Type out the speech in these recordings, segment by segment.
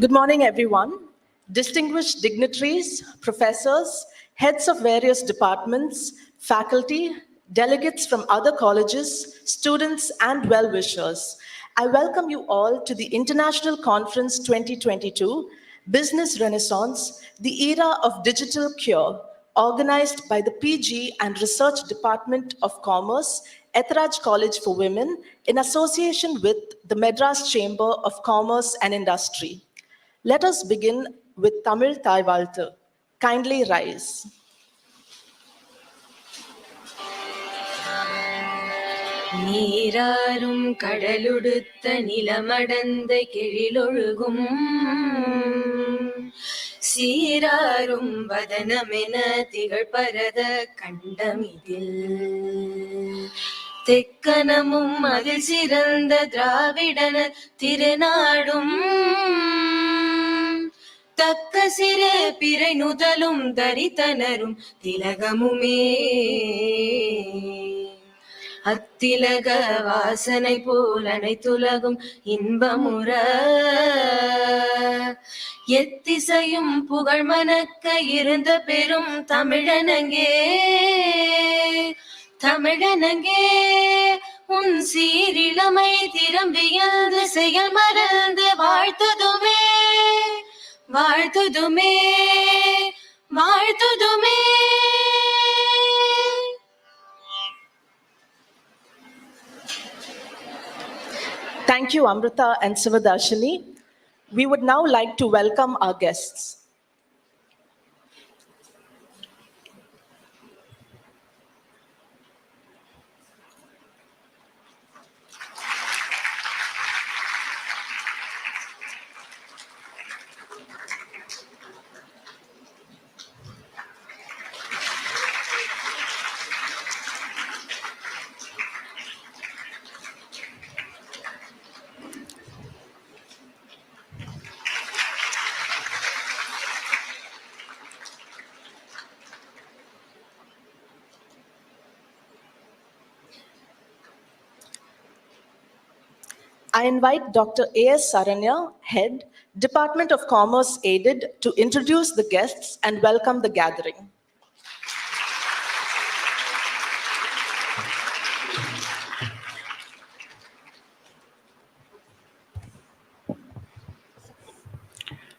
Good morning, everyone. Distinguished dignitaries, professors, heads of various departments, faculty, delegates from other colleges, students, and well-wishers. I welcome you all to the International Conference 2022, Business Renaissance, the Era of Digital Cure, organized by the PG and Research Department of Commerce, Etharaj College for Women, in association with the Madras Chamber of Commerce and Industry. Let us begin with Tamil Thaivaltu. Kindly rise. நீராரும் கடலுடுத்த நிலமடந்த கெழிலொழுகும் சீராரும் வதனமென திகழ்பரத கண்டமிதில் தெக்கனமும் அதில் சிறந்த திராவிடன திருநாடும் தக்க சிறு பிறை நுதலும் தரித்தனரும் திலகமுமே அத்திலக வாசனை போல் அனைத்துலகும் இன்பமுற எத்திசையும் புகழ் மணக்க இருந்த பெரும் தமிழனங்கே தமிழனங்கே உன் சீரிழமை திரும்பியது செயல் மறந்து வாழ்த்துதுமே வாழ்த்துதுமே வாழ்த்துதுமே. Thank you, Amrita and Sivadarshini. We would now like to welcome our guests. I invite Dr. A.S. Saranya, Head, Department of Commerce Aided, to introduce the guests and welcome the gathering.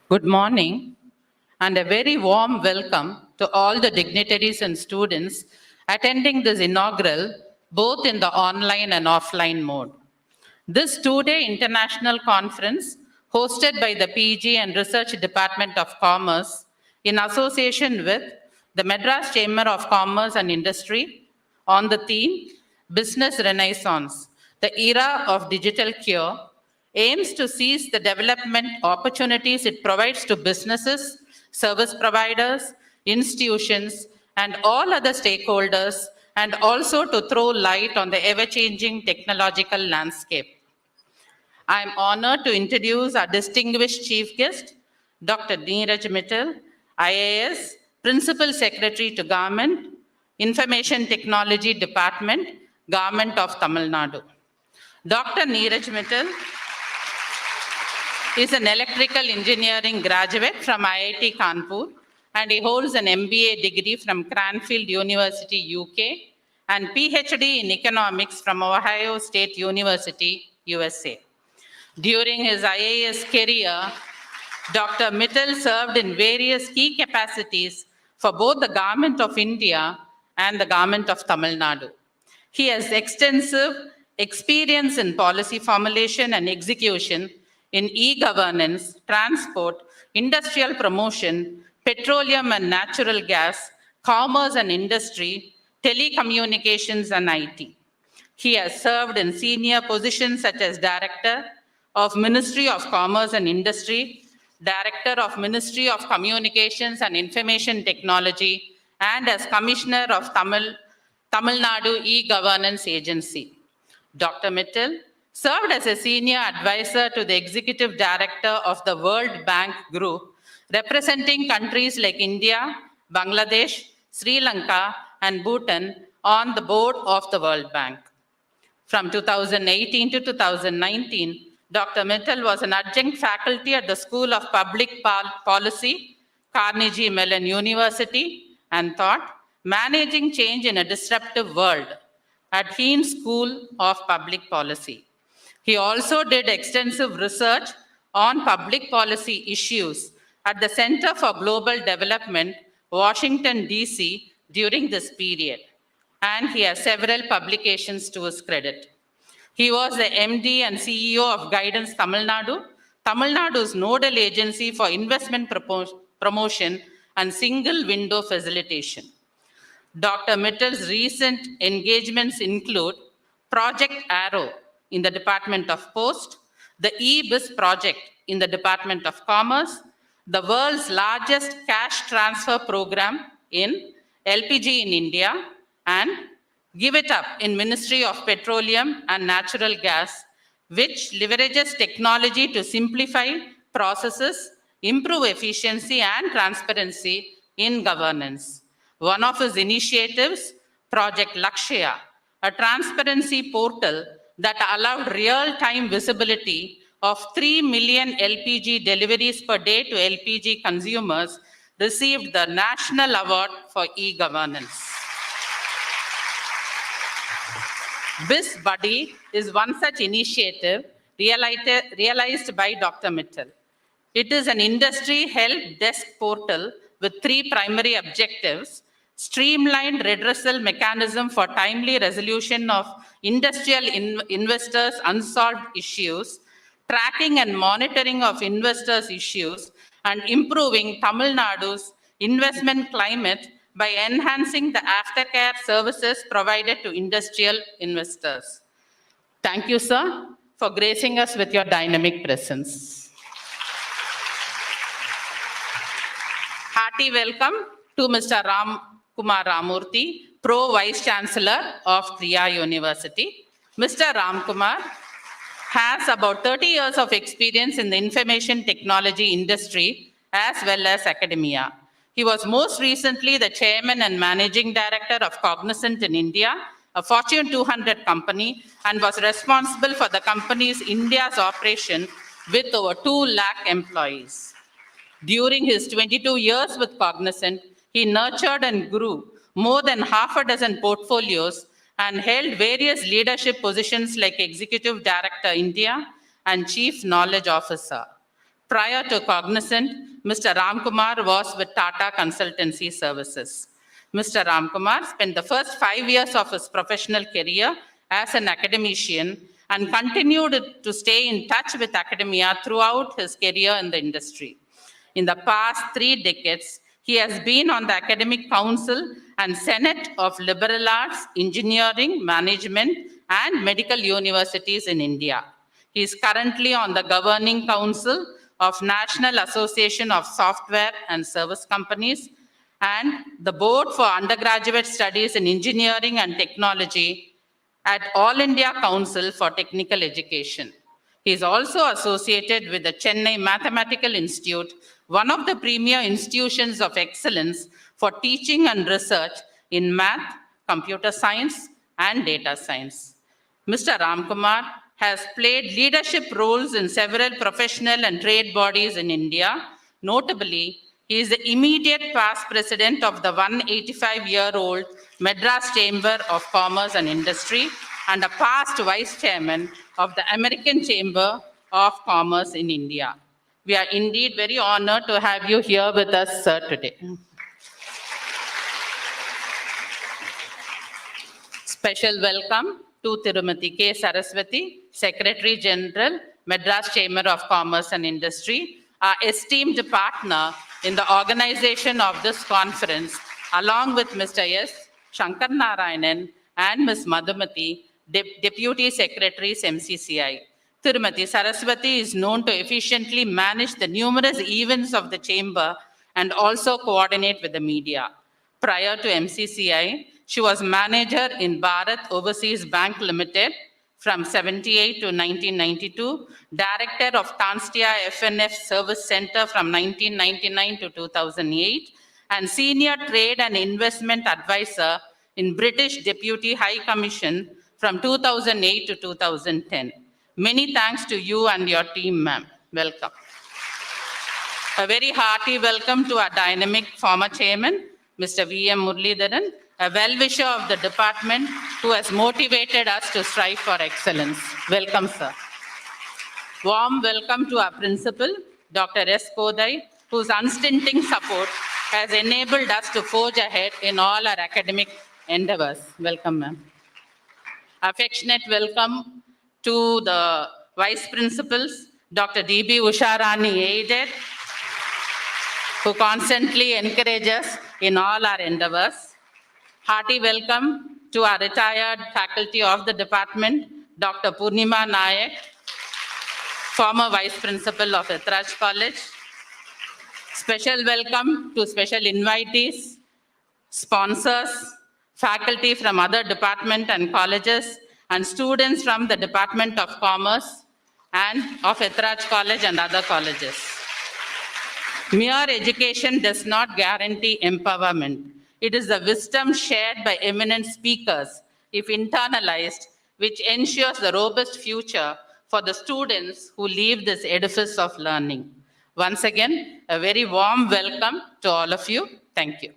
Good morning, and a very warm welcome to all the dignitaries and students attending this inaugural, both in the online and offline mode. This two-day international conference, hosted by the PG and Research Department of Commerce in association with the Madras Chamber of Commerce and Industry, on the theme Business Renaissance, the Era of Digital Cure, aims to seize the development opportunities it provides to businesses, service providers, institutions, and all other stakeholders, and also to throw light on the ever-changing technological landscape. I am honored to introduce our distinguished chief guest, Dr. Neeraj Mittal, IAS, Principal Secretary to Government, Information Technology Department, Government of Tamil Nadu. Dr. Neeraj Mittal is an electrical engineering graduate from IIT Kanpur, and he holds an MBA degree from Cranfield University, UK, and PhD in economics from Ohio State University, USA. During his IAS career, Dr. Mittal served in various key capacities for both the Government of India and the Government of Tamil Nadu. He has extensive experience in policy formulation and execution in e-governance, transport, industrial promotion, petroleum and natural gas, commerce and industry, telecommunications and IT. He has served in senior positions such as Director of Ministry of Commerce and Industry, Director of Ministry of Communications and Information Technology, and as Commissioner of Tamil Nadu E-Governance Agency. Dr. Mittal served as a senior advisor to the Executive Director of the World Bank Group, representing countries like India, Bangladesh, Sri Lanka, and Bhutan on the board of the World Bank. From 2018 to 2019, Dr. Mittal was an adjunct faculty at the School of Public Policy, Carnegie Mellon University, and taught Managing Change in a Disruptive World at Heen School of Public Policy. He also did extensive research on public policy issues at the Center for Global Development, Washington, D.C. during this period, and he has several publications to his credit. He was the MD and CEO of Guidance Tamil Nadu, Tamil Nadu's nodal agency for investment promotion and single window facilitation. Dr. Mittal's recent engagements include Project Arrow in the Department of Post, the eBiz project in the Department of Commerce, the world's largest cash transfer program in LPG in India, and Give It Up in Ministry of Petroleum and Natural Gas, which leverages technology to simplify processes, improve efficiency and transparency in governance. One of his initiatives, Project Lakshya, a transparency portal that allowed real-time visibility of 3 million LPG deliveries per day to LPG consumers, received the National Award for E-Governance. Biz Buddy is one such initiative realized by Dr. Mittal. It is an industry help desk portal with 3 primary objectives: streamlined redressal mechanism for timely resolution of industrial investors' unsolved issues, tracking and monitoring of investors' issues, and improving Tamil Nadu's investment climate by enhancing the aftercare services provided to industrial investors. Thank you, sir, for gracing us with your dynamic presence. Hearty welcome to Mr. Ram Kumar Ramurthy, Pro Vice Chancellor of Kriya University. Mr. Ram Kumar has about 30 years of experience in the information technology industry as well as academia. He was most recently the chairman and managing director of Cognizant in India, a Fortune 200 company, and was responsible for the company's India's operation with over 2 lakh employees. During his 22 years with Cognizant, he nurtured and grew more than half a dozen portfolios and held various leadership positions like Executive Director India and Chief Knowledge Officer. Prior to Cognizant, Mr. Ramkumar was with Tata Consultancy Services. Mr. Ramkumar spent the first 5 years of his professional career as an academician and continued to stay in touch with academia throughout his career in the industry. In the past 3 decades, he has been on the Academic Council and Senate of Liberal Arts, Engineering, Management, and Medical Universities in India. He is currently on the Governing Council of National Association of Software and Service Companies and the Board for Undergraduate Studies in Engineering and Technology at All India Council for Technical Education. He is also associated with the Chennai Mathematical Institute, one of the premier institutions of excellence for teaching and research in math, computer science, and data science. Mr. Ramkumar has played leadership roles in several professional and trade bodies in India. Notably, he is the immediate past president of the 185-year-old Madras Chamber of Commerce and Industry and a past vice chairman of the American Chamber of Commerce in India. We are indeed very honored to have you here with us, sir, today. Special welcome to Tirumati K. Saraswati, Secretary General, Madras Chamber of Commerce and Industry, our esteemed partner in the organization of this conference, along with Mr. S. Shankar Narayanan and Ms. Madhumati, Deputy Secretaries, MCCI. Tirumati Saraswati is known to efficiently manage the numerous events of the Chamber and also coordinate with the media. Prior to MCCI, she was manager in Bharat Overseas Bank Limited from 78 to 1992, director of Tanstia FNF Service Center from 1999 to 2008, and senior trade and investment advisor in British Deputy High Commission from 2008 to 2010. Many thanks to you and your team, ma'am. Welcome. A very hearty welcome to our dynamic former chairman, Mr. V.M. Muralidharan, a well-wisher of the department who has motivated us to strive for excellence. Welcome, sir. Warm welcome to our principal, Dr. S. Kodai, whose unstinting support has enabled us to forge ahead in all our academic endeavors. Welcome, ma'am. Affectionate welcome to the vice principals, Dr. D.B. Usharani, aided, who constantly encourage us in all our endeavors. Hearty welcome to our retired faculty of the department, Dr. Purnima Nayak, former vice principal of Ethraj College. Special welcome to special invitees, sponsors, faculty from other departments and colleges, and students from the Department of Commerce and of Ethraj College and other colleges. Mere education does not guarantee empowerment. It is the wisdom shared by eminent speakers, if internalized, which ensures the robust future for the students who leave this edifice of learning. Once again, a very warm welcome to all of you. Thank you.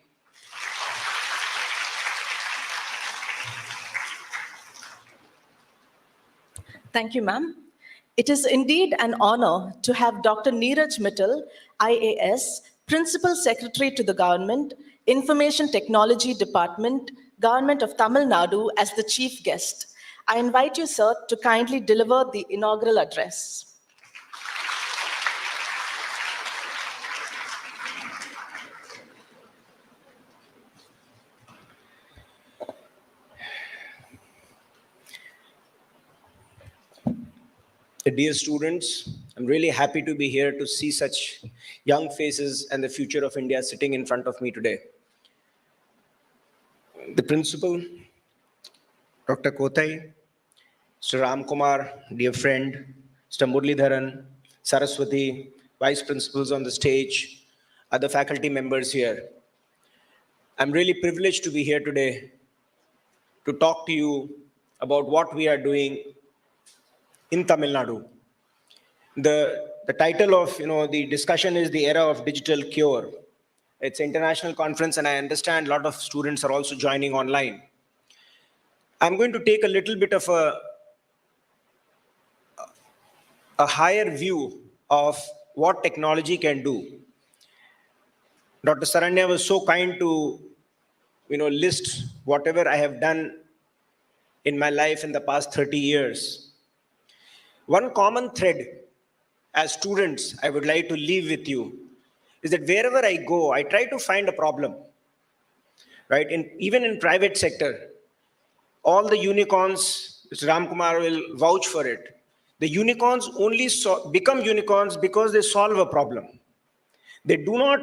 Thank you, ma'am. It is indeed an honor to have Dr. Neeraj Mittal, IAS, Principal Secretary to the Government, Information Technology Department, Government of Tamil Nadu, as the chief guest. I invite you, sir, to kindly deliver the inaugural address. Dear students, I'm really happy to be here to see such young faces and the future of India sitting in front of me today. The principal, Dr. Kothai, Mr. Ram Kumar, dear friend, Mr. Muralidharan, Saraswati, vice principals on the stage, other faculty members here. I'm really privileged to be here today to talk to you about what we are doing in Tamil Nadu. The title of the discussion is The Era of Digital Cure. It's an international conference, and I understand a lot of students are also joining online. I'm going to take a little bit of a higher view of what technology can do. Dr. Saranya was so kind to list whatever I have done in my life in the past 30 years. One common thread as students I would like to leave with you is that wherever I go, I try to find a problem, right? Even in private sector, all the unicorns, Mr. Ram Kumar will vouch for it. The unicorns only become unicorns because they solve a problem. They do not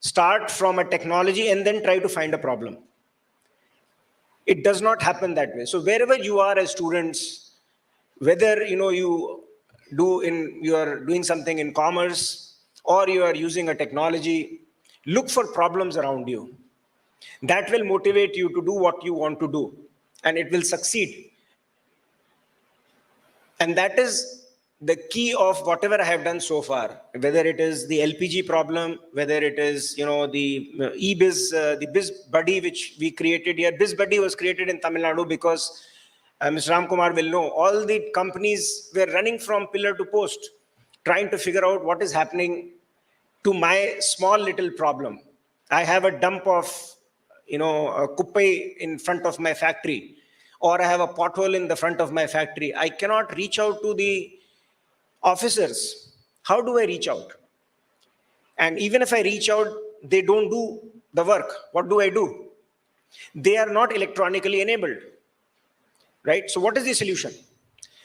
start from a technology and then try to find a problem. It does not happen that way. So wherever you are as students, whether you are doing something in commerce or you are using a technology, look for problems around you. That will motivate you to do what you want to do, and it will succeed. And that is the key of whatever I have done so far, whether it is the LPG problem, whether it is the eBiz, the Biz Buddy which we created here. Biz Buddy was created in Tamil Nadu because Mr. Ram Kumar will know, all the companies were running from pillar to post, trying to figure out what is happening to my small little problem. I have a dump of, a kuppai in front of my factory, or I have a pothole in the front of my factory. I cannot reach out to the officers. How do I reach out? And even if I reach out, they don't do the work. What do I do? They are not electronically enabled. Right? So what is the solution?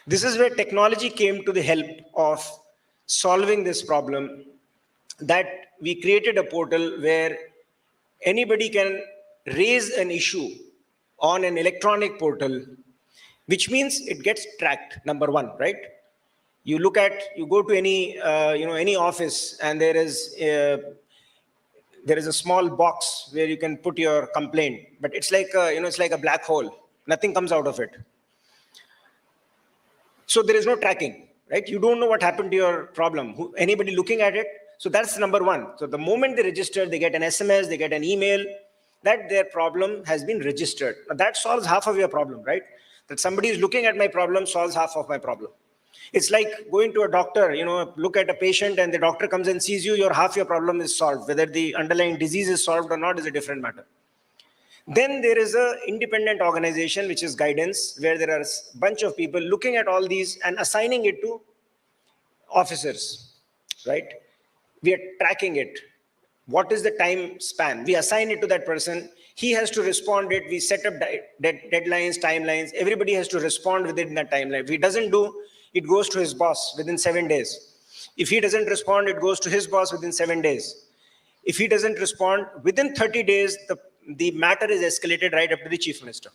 This is where technology came to the help of solving this problem, that we created a portal where anybody can raise an issue on an electronic portal, which means it gets tracked, number one, right? You go to any office, and there is a small box where you can put your complaint, but it's like it's like a black hole. Nothing comes out of it. So there is no tracking, right? You don't know what happened to your problem. Anybody looking at it? So that's number one. So the moment they register, they get an SMS, they get an email that their problem has been registered. Now that solves half of your problem, right? That somebody is looking at my problem solves half of my problem. It's like going to a doctor, look at a patient and the doctor comes and sees you, half your problem is solved. Whether the underlying disease is solved or not is a different matter. Then there is an independent organization, which is guidance, where there are a bunch of people looking at all these and assigning it to officers, right? We are tracking it. What is the time span? We assign it to that person. He has to respond it. We set up deadlines, timelines. Everybody has to respond within that timeline. If he doesn't do, it goes to his boss within 7 days. If he doesn't respond, it goes to his boss within 7 days. If he doesn't respond, within 30 days, the matter is escalated right up to the chief minister.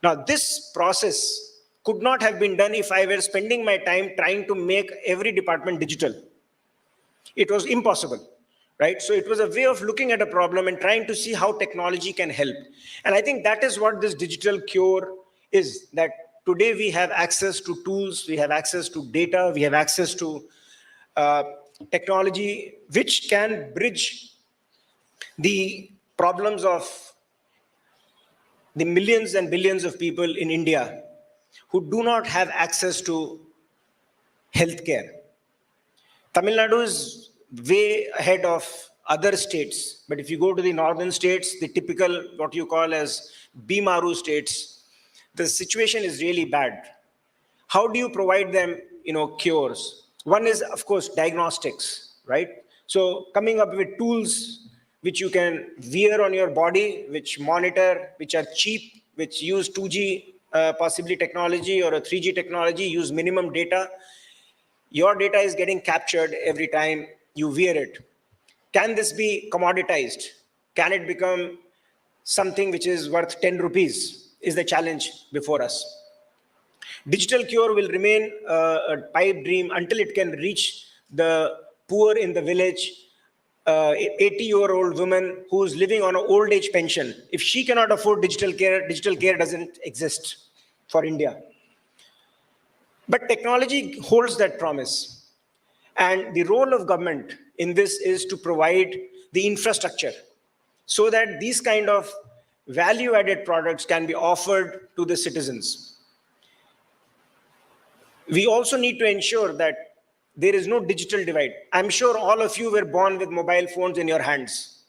Now, this process could not have been done if I were spending my time trying to make every department digital. It was impossible, right? So it was a way of looking at a problem and trying to see how technology can help. And I think that is what this digital cure is, that today we have access to tools, we have access to data, we have access to technology, which can bridge the problems of the millions and billions of people in India who do not have access to healthcare. Tamil Nadu is way ahead of other states, but if you go to the northern states, the typical what you call as Bimaru states, the situation is really bad. How do you provide them, cures? One is, of course, diagnostics, right? So coming up with tools which you can wear on your body, which monitor, which are cheap, which use 2G possibly technology or a 3G technology, use minimum data. Your data is getting captured every time you wear it. Can this be commoditized? Can it become something which is worth 10 rupees is the challenge before us. Digital cure will remain a pipe dream until it can reach the poor in the village, 80-year-old woman who's living on an old age pension. If she cannot afford digital care doesn't exist for India. But technology holds that promise. And the role of government in this is to provide the infrastructure so that these kind of value-added products can be offered to the citizens. We also need to ensure that there is no digital divide. I'm sure all of you were born with mobile phones in your hands,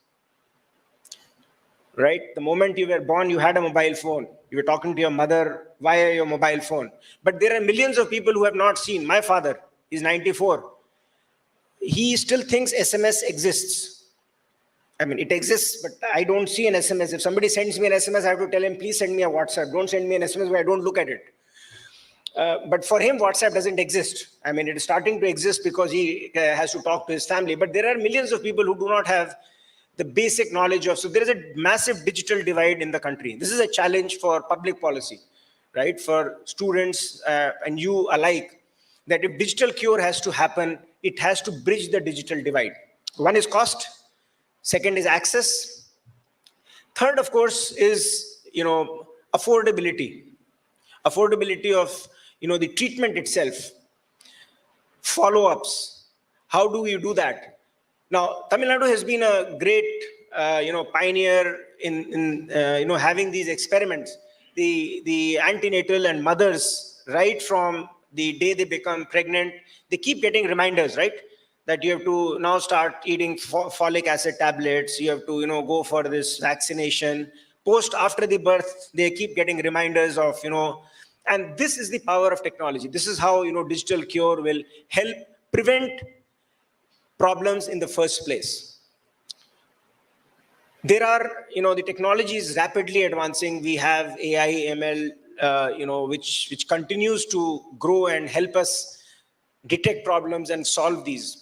right? The moment you were born, you had a mobile phone. You were talking to your mother via your mobile phone. But there are millions of people who have not seen. My father is 94. He still thinks SMS exists. I mean, it exists, but I don't see an SMS. If somebody sends me an SMS, I have to tell him, please send me a WhatsApp. Don't send me an SMS where I don't look at it. But for him, WhatsApp doesn't exist. I mean, it is starting to exist because he has to talk to his family. But there are millions of people who do not have the basic knowledge of. So there is a massive digital divide in the country. This is a challenge for public policy, right? For students and you alike, that if digital cure has to happen, it has to bridge the digital divide. One is cost. Second is access. Third, of course, is, affordability. Affordability of, the treatment itself. Follow-ups. How do you do that? Now, Tamil Nadu has been a great, pioneer in having these experiments. The antenatal and mothers, right from the day they become pregnant, they keep getting reminders, right? That you have to now start eating folic acid tablets. You have to, go for this vaccination. After the birth, they keep getting reminders of, and this is the power of technology. This is how, digital cure will help prevent problems in the first place. There are, the technology is rapidly advancing. We have AI, ML, which continues to grow and help us detect problems and solve these.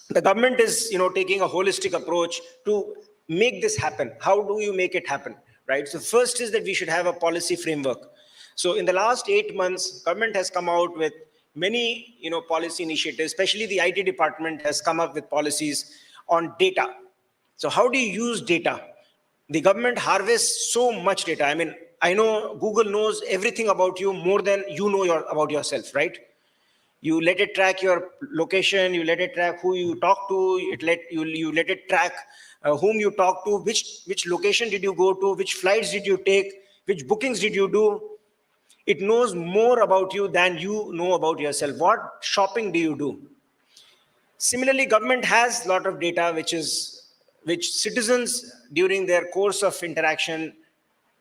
The government is, taking a holistic approach to make this happen. How do you make it happen, right? So first is that we should have a policy framework. So in the last 8 months, government has come out with many, policy initiatives, especially the IT department has come up with policies on data. So how do you use data? The government harvests so much data. I mean, I know Google knows everything about you more than you know about yourself, right? You let it track your location, you let it track who you talk to, you let it track whom you talk to, which location did you go to, which flights did you take, which bookings did you do. It knows more about you than you know about yourself. What shopping do you do? Similarly, government has a lot of data which citizens during their course of interaction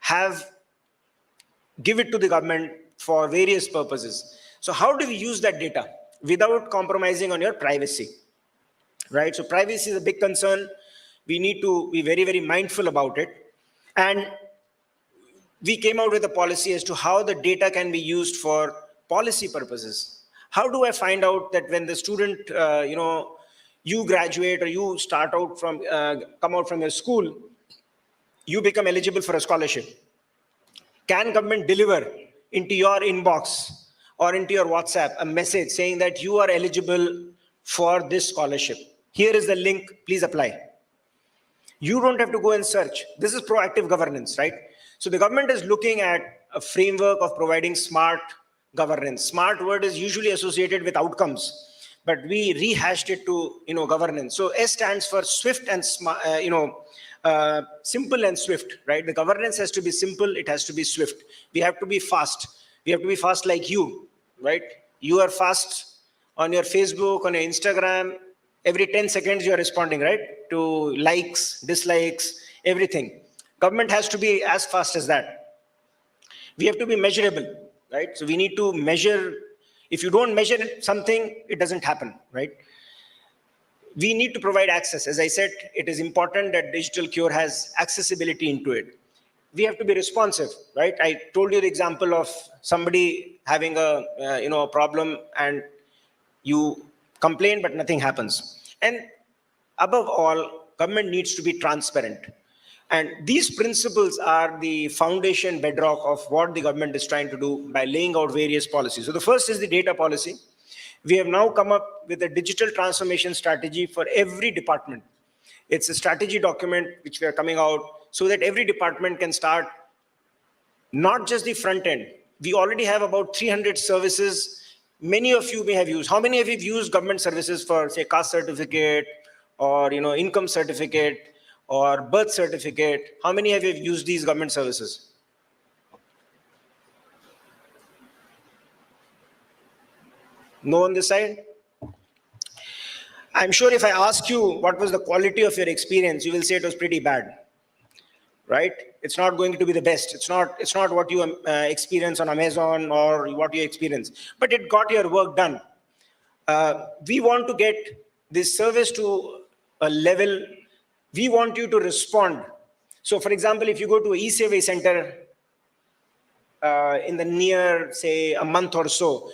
have give it to the government for various purposes. So how do we use that data without compromising on your privacy? Right? So privacy is a big concern. We need to be very, very mindful about it. And we came out with a policy as to how the data can be used for policy purposes. How do I find out that when the student, you graduate or you start out from, come out from your school, you become eligible for a scholarship? Can government deliver into your inbox or into your WhatsApp a message saying that you are eligible for this scholarship? Here is the link, please apply. You don't have to go and search. This is proactive governance, right? So the government is looking at a framework of providing smart governance. Smart word is usually associated with outcomes, but we rehashed it to governance. So S stands for swift and smart, simple and swift, right? The governance has to be simple, it has to be swift. We have to be fast. We have to be fast like you, right? You are fast on your Facebook, on your Instagram. Every 10 seconds you are responding, right? To likes, dislikes, everything. Government has to be as fast as that. We have to be measurable, right? So we need to measure. If you don't measure something, it doesn't happen, right? We need to provide access. As I said, it is important that digital cure has accessibility into it. We have to be responsive, right? I told you the example of somebody having a problem and you complain, but nothing happens. And above all, government needs to be transparent. And these principles are the foundation bedrock of what the government is trying to do by laying out various policies. So the first is the data policy. We have now come up with a digital transformation strategy for every department. It's a strategy document which we are coming out so that every department can start, not just the front end. We already have about 300 services. Many of you may have used. How many of you have used government services for, say, caste certificate or income certificate or birth certificate? How many of you have used these government services? No on this side? I'm sure if I ask you what was the quality of your experience, you will say it was pretty bad, right? It's not going to be the best. It's not what you experience on Amazon or what you experience, but it got your work done. We want to get this service to a level. We want you to respond. So for example, if you go to an e-survey center in the near, say, a month or so,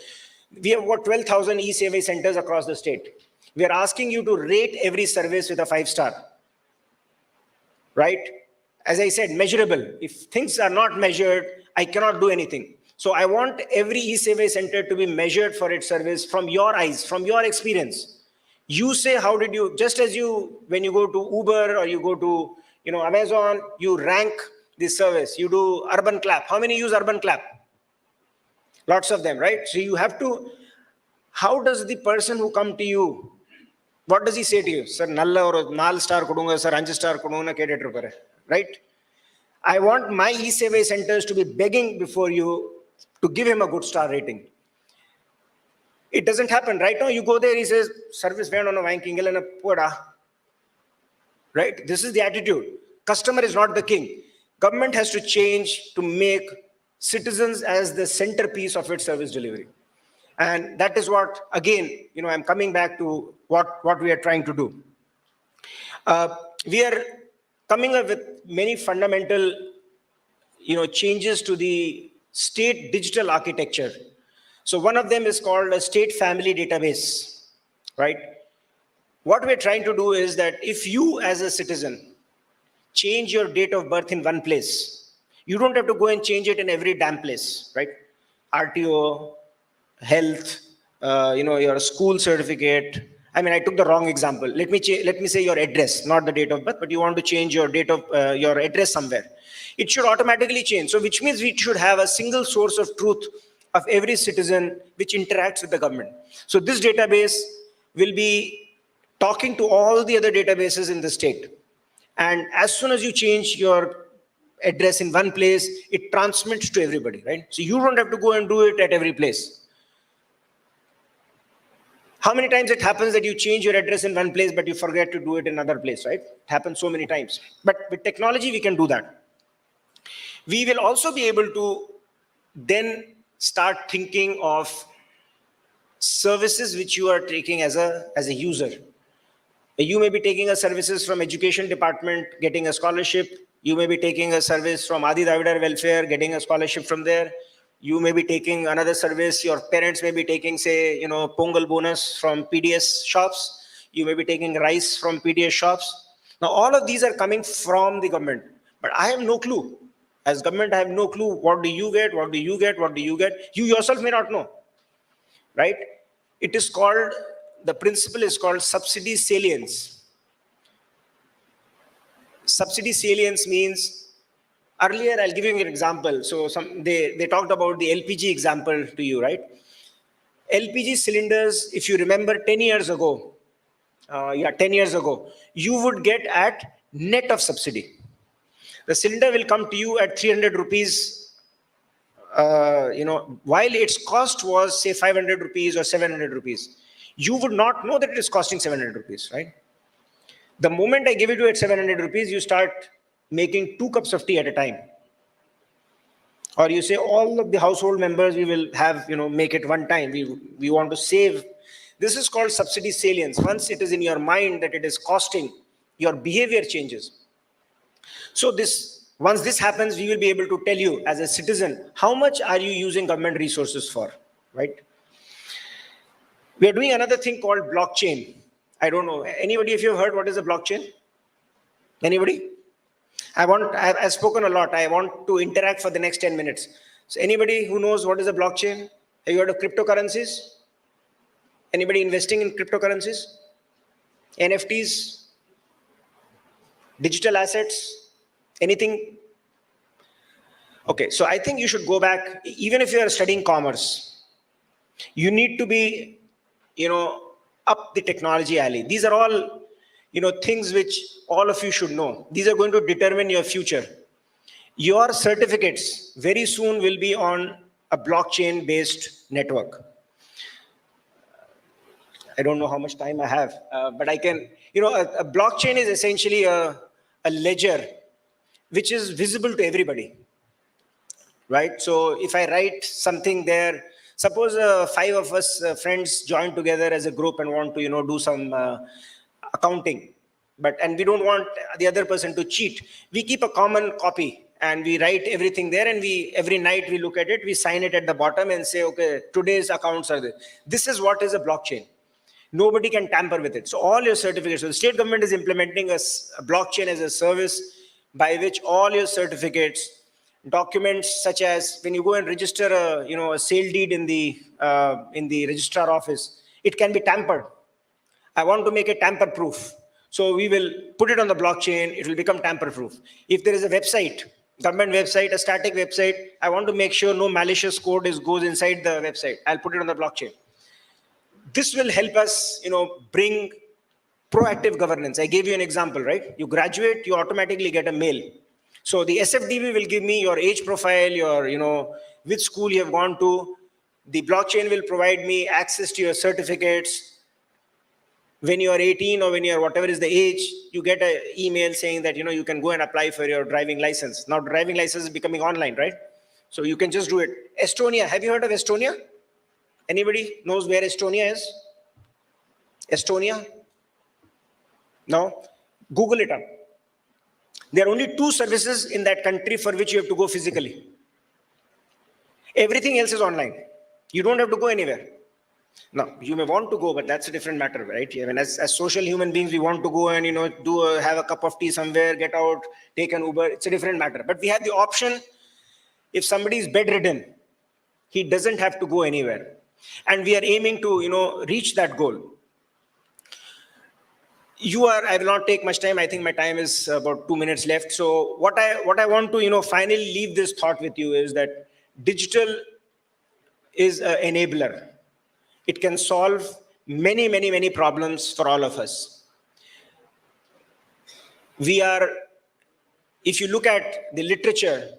we have about 12,000 e-survey centers across the state. We are asking you to rate every service with a 5-star, right? As I said, measurable. If things are not measured, I cannot do anything. So I want every e-survey center to be measured for its service from your eyes, from your experience. You say, how did you, just as you, when you go to Uber or you go to, Amazon, you rank the service. You do urban clap. How many use urban clap? Lots of them, right? So you have to, how does the person who come to you, what does he say to you? Sir, nalla or 4 star kodunga, sir, 5 star kodunga ketittu, right? I want my e-survey centers to be begging before you to give him a good star rating. It doesn't happen. Right now, you go there, he says, service venona vanking illana poda. Right? This is the attitude. Customer is not the king. Government has to change to make citizens as the centerpiece of its service delivery. And that is what, again, I'm coming back to what we are trying to do. We are coming up with many fundamental, changes to the state digital architecture. So one of them is called a state family database, right? What we're trying to do is that if you as a citizen change your date of birth in one place, you don't have to go and change it in every damn place, right? RTO, health, your school certificate, I mean, I took the wrong example. Let me say your address, not the date of birth, but you want to change your your address somewhere. It should automatically change. So which means we should have a single source of truth of every citizen which interacts with the government. So this database will be talking to all the other databases in the state. And as soon as you change your address in one place, it transmits to everybody, right? So you don't have to go and do it at every place. How many times it happens that you change your address in one place, but you forget to do it in another place, right? It happens so many times. But with technology, we can do that. We will also be able to then start thinking of services which you are taking as a user. You may be taking a services from education department, getting a scholarship. You may be taking a service from Adi Davidar Welfare, getting a scholarship from there. You may be taking another service. Your parents may be taking, say, Pongal bonus from PDS shops. You may be taking rice from PDS shops. Now, all of these are coming from the government, but I have no clue. As government, I have no clue. What do you get? What do you get? What do you get? You yourself may not know, right? It is called, the principle is called subsidy salience. Subsidy salience means, earlier, I'll give you an example. So they talked about the LPG example to you, right? LPG cylinders, if you remember 10 years ago, 10 years ago, you would get at net of subsidy. The cylinder will come to you at 300 rupees, while its cost was, say, 500 rupees or 700 rupees. You would not know that it is costing 700 rupees, right? The moment I give it to you at 700 rupees, you start making 2 cups of tea at a time. Or you say all of the household members, we will have, make it one time. We want to save. This is called subsidy salience. Once it is in your mind that it is costing, your behavior changes. So once this happens, we will be able to tell you as a citizen, how much are you using government resources for, right? We are doing another thing called blockchain. I don't know. Anybody, if you've heard what is a blockchain? Anybody? I've spoken a lot. I want to interact for the next 10 minutes. So anybody who knows what is a blockchain? Have you heard of cryptocurrencies? Anybody investing in cryptocurrencies? NFTs? Digital assets? Anything? Okay, so I think you should go back, even if you are studying commerce, you need to be, up the technology alley. These are all, things which all of you should know. These are going to determine your future. Your certificates very soon will be on a blockchain-based network. I don't know how much time I have, but I can, a blockchain is essentially a ledger which is visible to everybody, right? So if I write something there, suppose 5 of us friends join together as a group and want to, do some accounting, and we don't want the other person to cheat. We keep a common copy and we write everything there, and every night we look at it, we sign it at the bottom and say, okay, today's accounts are there. This is what is a blockchain. Nobody can tamper with it. So all your certificates, so the state government is implementing a blockchain as a service by which all your certificates, documents such as when you go and register a sale deed in the registrar office, it can be tampered. I want to make it tamper proof. So we will put it on the blockchain. It will become tamper proof. If there is a website, government website, a static website, I want to make sure no malicious code goes inside the website. I'll put it on the blockchain. This will help us, bring proactive governance. I gave you an example, right? You graduate, you automatically get a mail. So the SFDB will give me your age profile, your, which school you have gone to. The blockchain will provide me access to your certificates. When you are 18 or when you are whatever is the age, you get an email saying that, you can go and apply for your driving license. Now driving license is becoming online, right? So you can just do it. Estonia, have you heard of Estonia? Anybody knows where Estonia is? Estonia? No? Google it up. There are only 2 services in that country for which you have to go physically. Everything else is online. You don't have to go anywhere. Now, you may want to go, but that's a different matter, right? I mean, as social human beings, we want to go and, have a cup of tea somewhere, get out, take an Uber. It's a different matter. But we have the option, if somebody is bedridden, he doesn't have to go anywhere. And we are aiming to, reach that goal. I will not take much time. I think my time is about 2 minutes left. So what I want to, finally leave this thought with you is that digital is an enabler. It can solve many, many, many problems for all of us. If you look at the literature,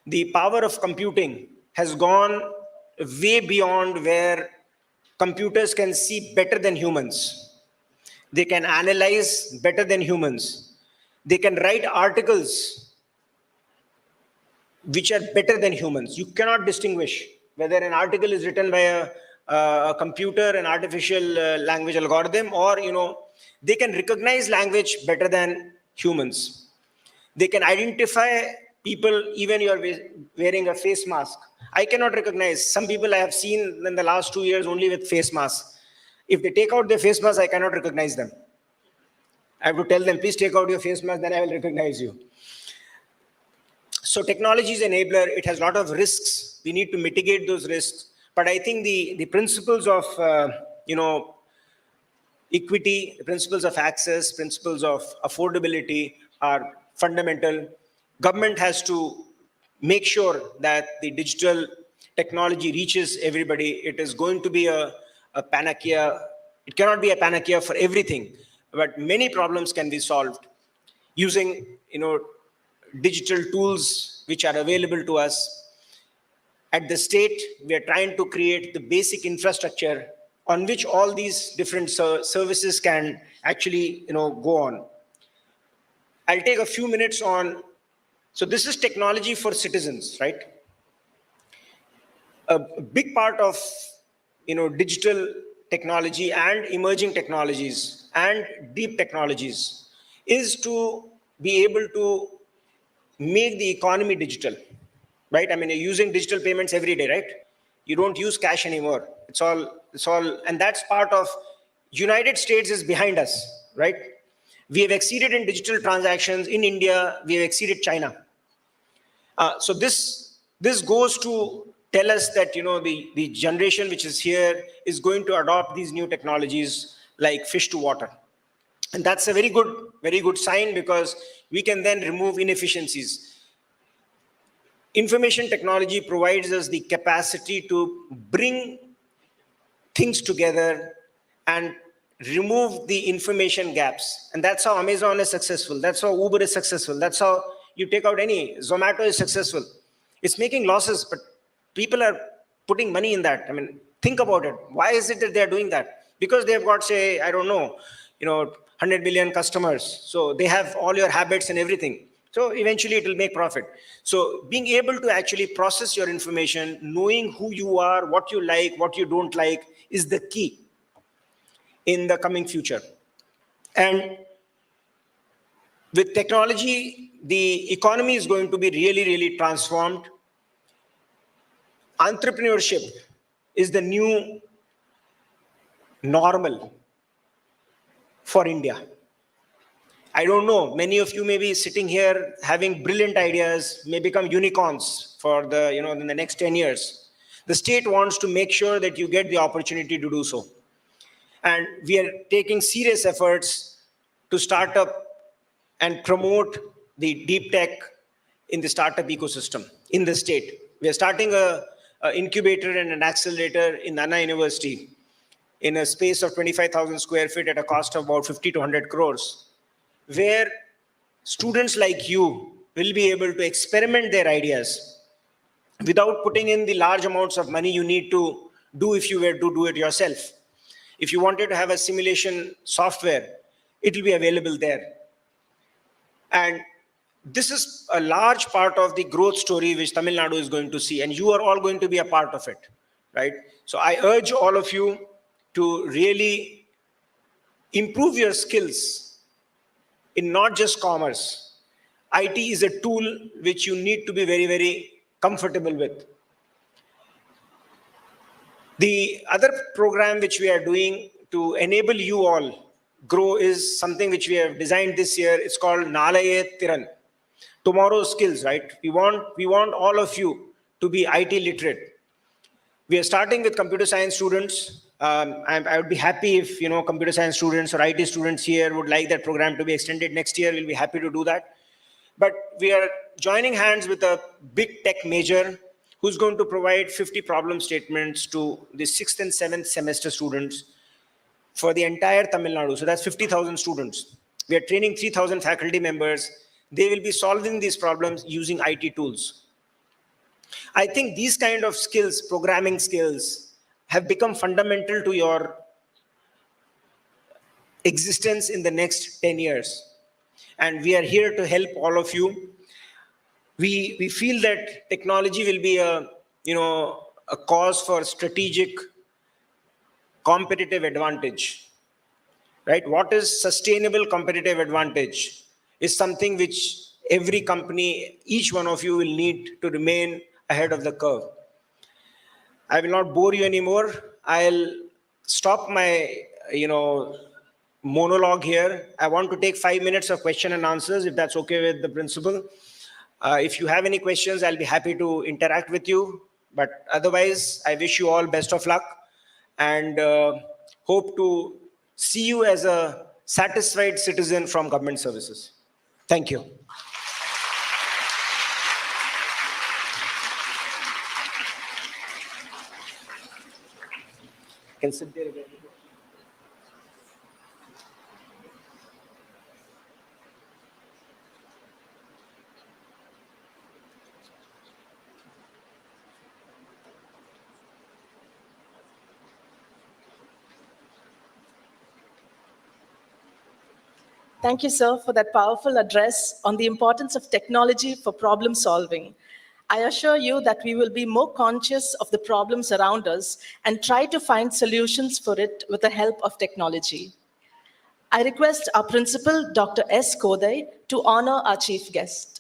the power of computing has gone way beyond where computers can see better than humans. They can analyze better than humans. They can write articles which are better than humans. You cannot distinguish whether an article is written by a computer, an artificial language algorithm, or, they can recognize language better than humans. They can identify people, even you are wearing a face mask. I cannot recognize. Some people I have seen in the last 2 years only with face masks. If they take out their face mask, I cannot recognize them. I have to tell them, please take out your face mask, then I will recognize you. So technology is an enabler. It has a lot of risks. We need to mitigate those risks. But I think the principles of, equity, the principles of access, principles of affordability are fundamental. Government has to make sure that the digital technology reaches everybody. It is going to be a panacea. It cannot be a panacea for everything, but many problems can be solved using, digital tools which are available to us. At the state, we are trying to create the basic infrastructure on which all these different services can actually, go on. I'll take a few minutes on. So this is technology for citizens, right? A big part of, digital technology and emerging technologies and deep technologies is to be able to make the economy digital, right? I mean, you're using digital payments every day, right? You don't use cash anymore. It's all, and that's part of, United States is behind us, right? We have exceeded in digital transactions. In India, we have exceeded China. So this goes to tell us that, the generation which is here is going to adopt these new technologies like fish to water. And that's a very good sign, because we can then remove inefficiencies. Information technology provides us the capacity to bring things together and remove the information gaps. And that's how Amazon is successful. That's how Uber is successful. That's how you take out any, Zomato is successful. It's making losses, but people are putting money in that. I mean, think about it. Why is it that they're doing that? Because they've got, say, I don't know, 100 million customers. So they have all your habits and everything. So eventually it will make profit. So being able to actually process your information, knowing who you are, what you like, what you don't like, is the key in the coming future. And with technology, the economy is going to be really, really transformed. Entrepreneurship is the new normal for India. I don't know, many of you may be sitting here having brilliant ideas, may become unicorns for the, in the next 10 years. The state wants to make sure that you get the opportunity to do so. And we are taking serious efforts to start up and promote the deep tech in the startup ecosystem in the state. We are starting an incubator and an accelerator in Anna University in a space of 25,000 square feet at a cost of about 50 to 100 crores, where students like you will be able to experiment their ideas without putting in the large amounts of money you need to do if you were to do it yourself. If you wanted to have a simulation software, it will be available there. And this is a large part of the growth story which Tamil Nadu is going to see, and you are all going to be a part of it, right? So I urge all of you to really improve your skills in not just commerce. IT is a tool which you need to be very, very comfortable with. The other program which we are doing to enable you all grow is something which we have designed this year. It's called Nalaye Tiran. Tomorrow's skills, right? We want all of you to be IT literate. We are starting with computer science students. I would be happy if computer science students or IT students here would like that program to be extended next year. We'll be happy to do that. But we are joining hands with a big tech major who's going to provide 50 problem statements to the 6th and 7th semester students for the entire Tamil Nadu. So that's 50,000 students. We are training 3,000 faculty members. They will be solving these problems using IT tools. I think these kind of skills, programming skills, have become fundamental to your existence in the next 10 years. And we are here to help all of you. We feel that technology will be a cause for strategic competitive advantage, right? What is sustainable competitive advantage is something which every company, each one of you will need to remain ahead of the curve. I will not bore you anymore. I'll stop my, monologue here. I want to take 5 minutes of question and answers, if that's okay with the principal. If you have any questions, I'll be happy to interact with you. But otherwise, I wish you all best of luck and hope to see you as a satisfied citizen from government services. Thank you. Can sit there again. Thank you, sir, for that powerful address on the importance of technology for problem solving. I assure you that we will be more conscious of the problems around us and try to find solutions for it with the help of technology. I request our principal, Dr. S. Kodai, to honor our chief guest.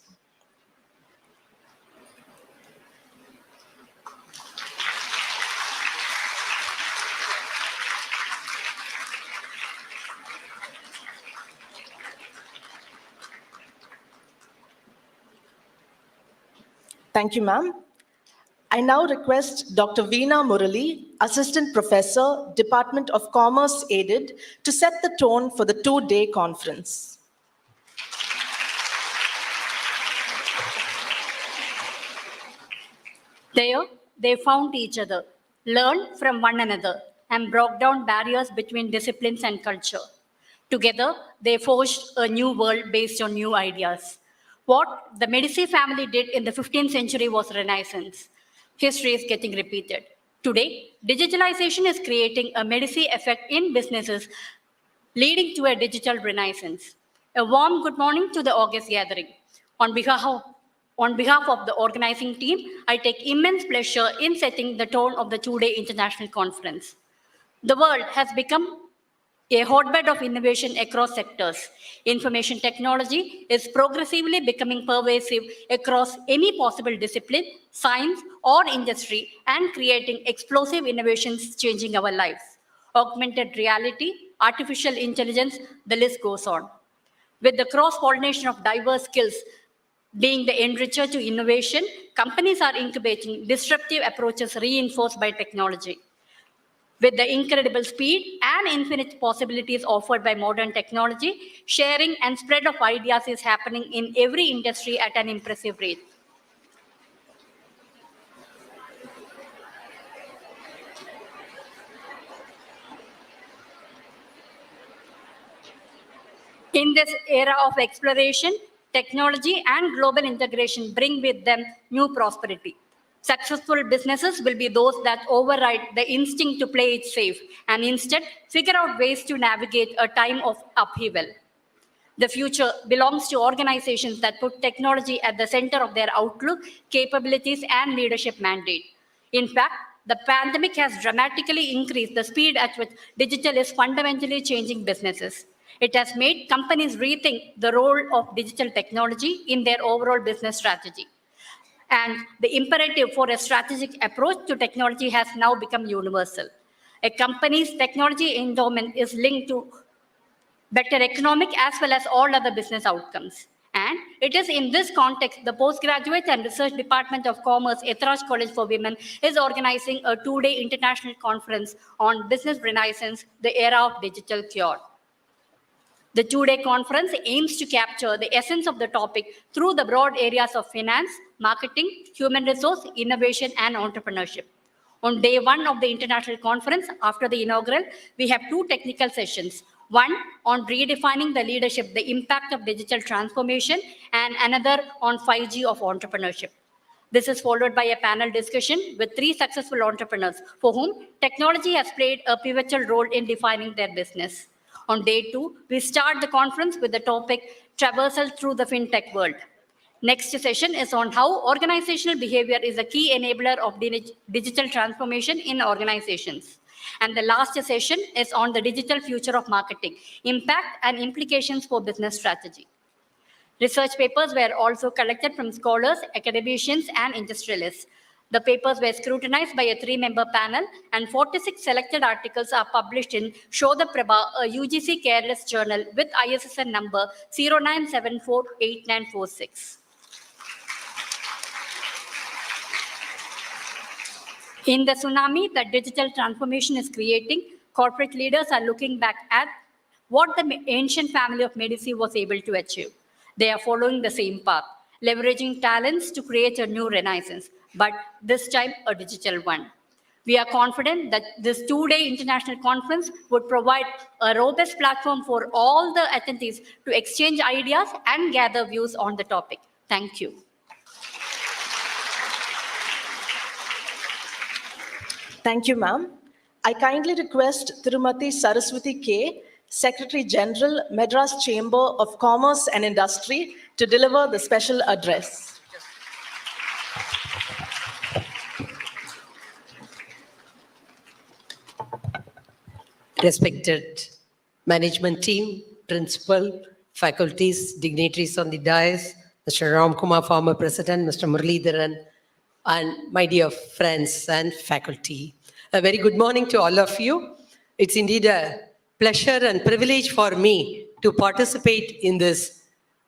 Thank you, ma'am. I now request Dr. Veena Murali, Assistant Professor, Department of Commerce Aided, to set the tone for the two-day conference. There, they found each other, learned from one another, and broke down barriers between disciplines and culture. Together, they forged a new world based on new ideas. What the Medici family did in the 15th century was Renaissance. History is getting repeated. Today, digitalization is creating a Medici effect in businesses, leading to a digital renaissance. A warm good morning to the August gathering. On behalf of the organizing team, I take immense pleasure in setting the tone of the two-day international conference. The world has become a hotbed of innovation across sectors. Information technology is progressively becoming pervasive across any possible discipline, science, or industry, and creating explosive innovations changing our lives. Augmented reality, artificial intelligence, the list goes on. With the cross-pollination of diverse skills being the enricher to innovation, companies are incubating disruptive approaches reinforced by technology. With the incredible speed and infinite possibilities offered by modern technology, sharing and spread of ideas is happening in every industry at an impressive rate. In this era of exploration, technology and global integration bring with them new prosperity. Successful businesses will be those that override the instinct to play it safe and instead figure out ways to navigate a time of upheaval. The future belongs to organizations that put technology at the center of their outlook, capabilities, and leadership mandate. In fact, the pandemic has dramatically increased the speed at which digital is fundamentally changing businesses. It has made companies rethink the role of digital technology in their overall business strategy. And the imperative for a strategic approach to technology has now become universal. A company's technology endowment is linked to better economic as well as all other business outcomes. And it is in this context, the Postgraduate and Research Department of Commerce, Ethraj College for Women, is organizing a 2-day international conference on business renaissance, the era of digital cure. The 2-day conference aims to capture the essence of the topic through the broad areas of finance, marketing, human resource, innovation, and entrepreneurship. On day 1 of the international conference, after the inaugural, we have 2 technical sessions. One on redefining the leadership, the impact of digital transformation, and another on 5G of entrepreneurship. This is followed by a panel discussion with 3 successful entrepreneurs for whom technology has played a pivotal role in defining their business. On day 2, we start the conference with the topic Traversal Through the FinTech World. Next session is on how organizational behavior is a key enabler of digital transformation in organizations. And the last session is on the digital future of marketing, impact and implications for business strategy. Research papers were also collected from scholars, academicians, and industrialists. The papers were scrutinized by a 3-member panel, and 46 selected articles are published in Shodha Prabha, a UGC careless journal with ISSN number 09748946. In the tsunami that digital transformation is creating, corporate leaders are looking back at what the ancient family of Medici was able to achieve. They are following the same path, leveraging talents to create a new renaissance, but this time a digital one. We are confident that this 2-day international conference would provide a robust platform for all the attendees to exchange ideas and gather views on the topic. Thank you. Thank you, ma'am. I kindly request Tirumati Saraswati K, Secretary General, Madras Chamber of Commerce and Industry, to deliver the special address. Respected management team, principal, faculties, dignitaries on the dais, Mr. Ram Kumar, former president, Mr. Muralidharan, and my dear friends and faculty. A very good morning to all of you. It's indeed a pleasure and privilege for me to participate in this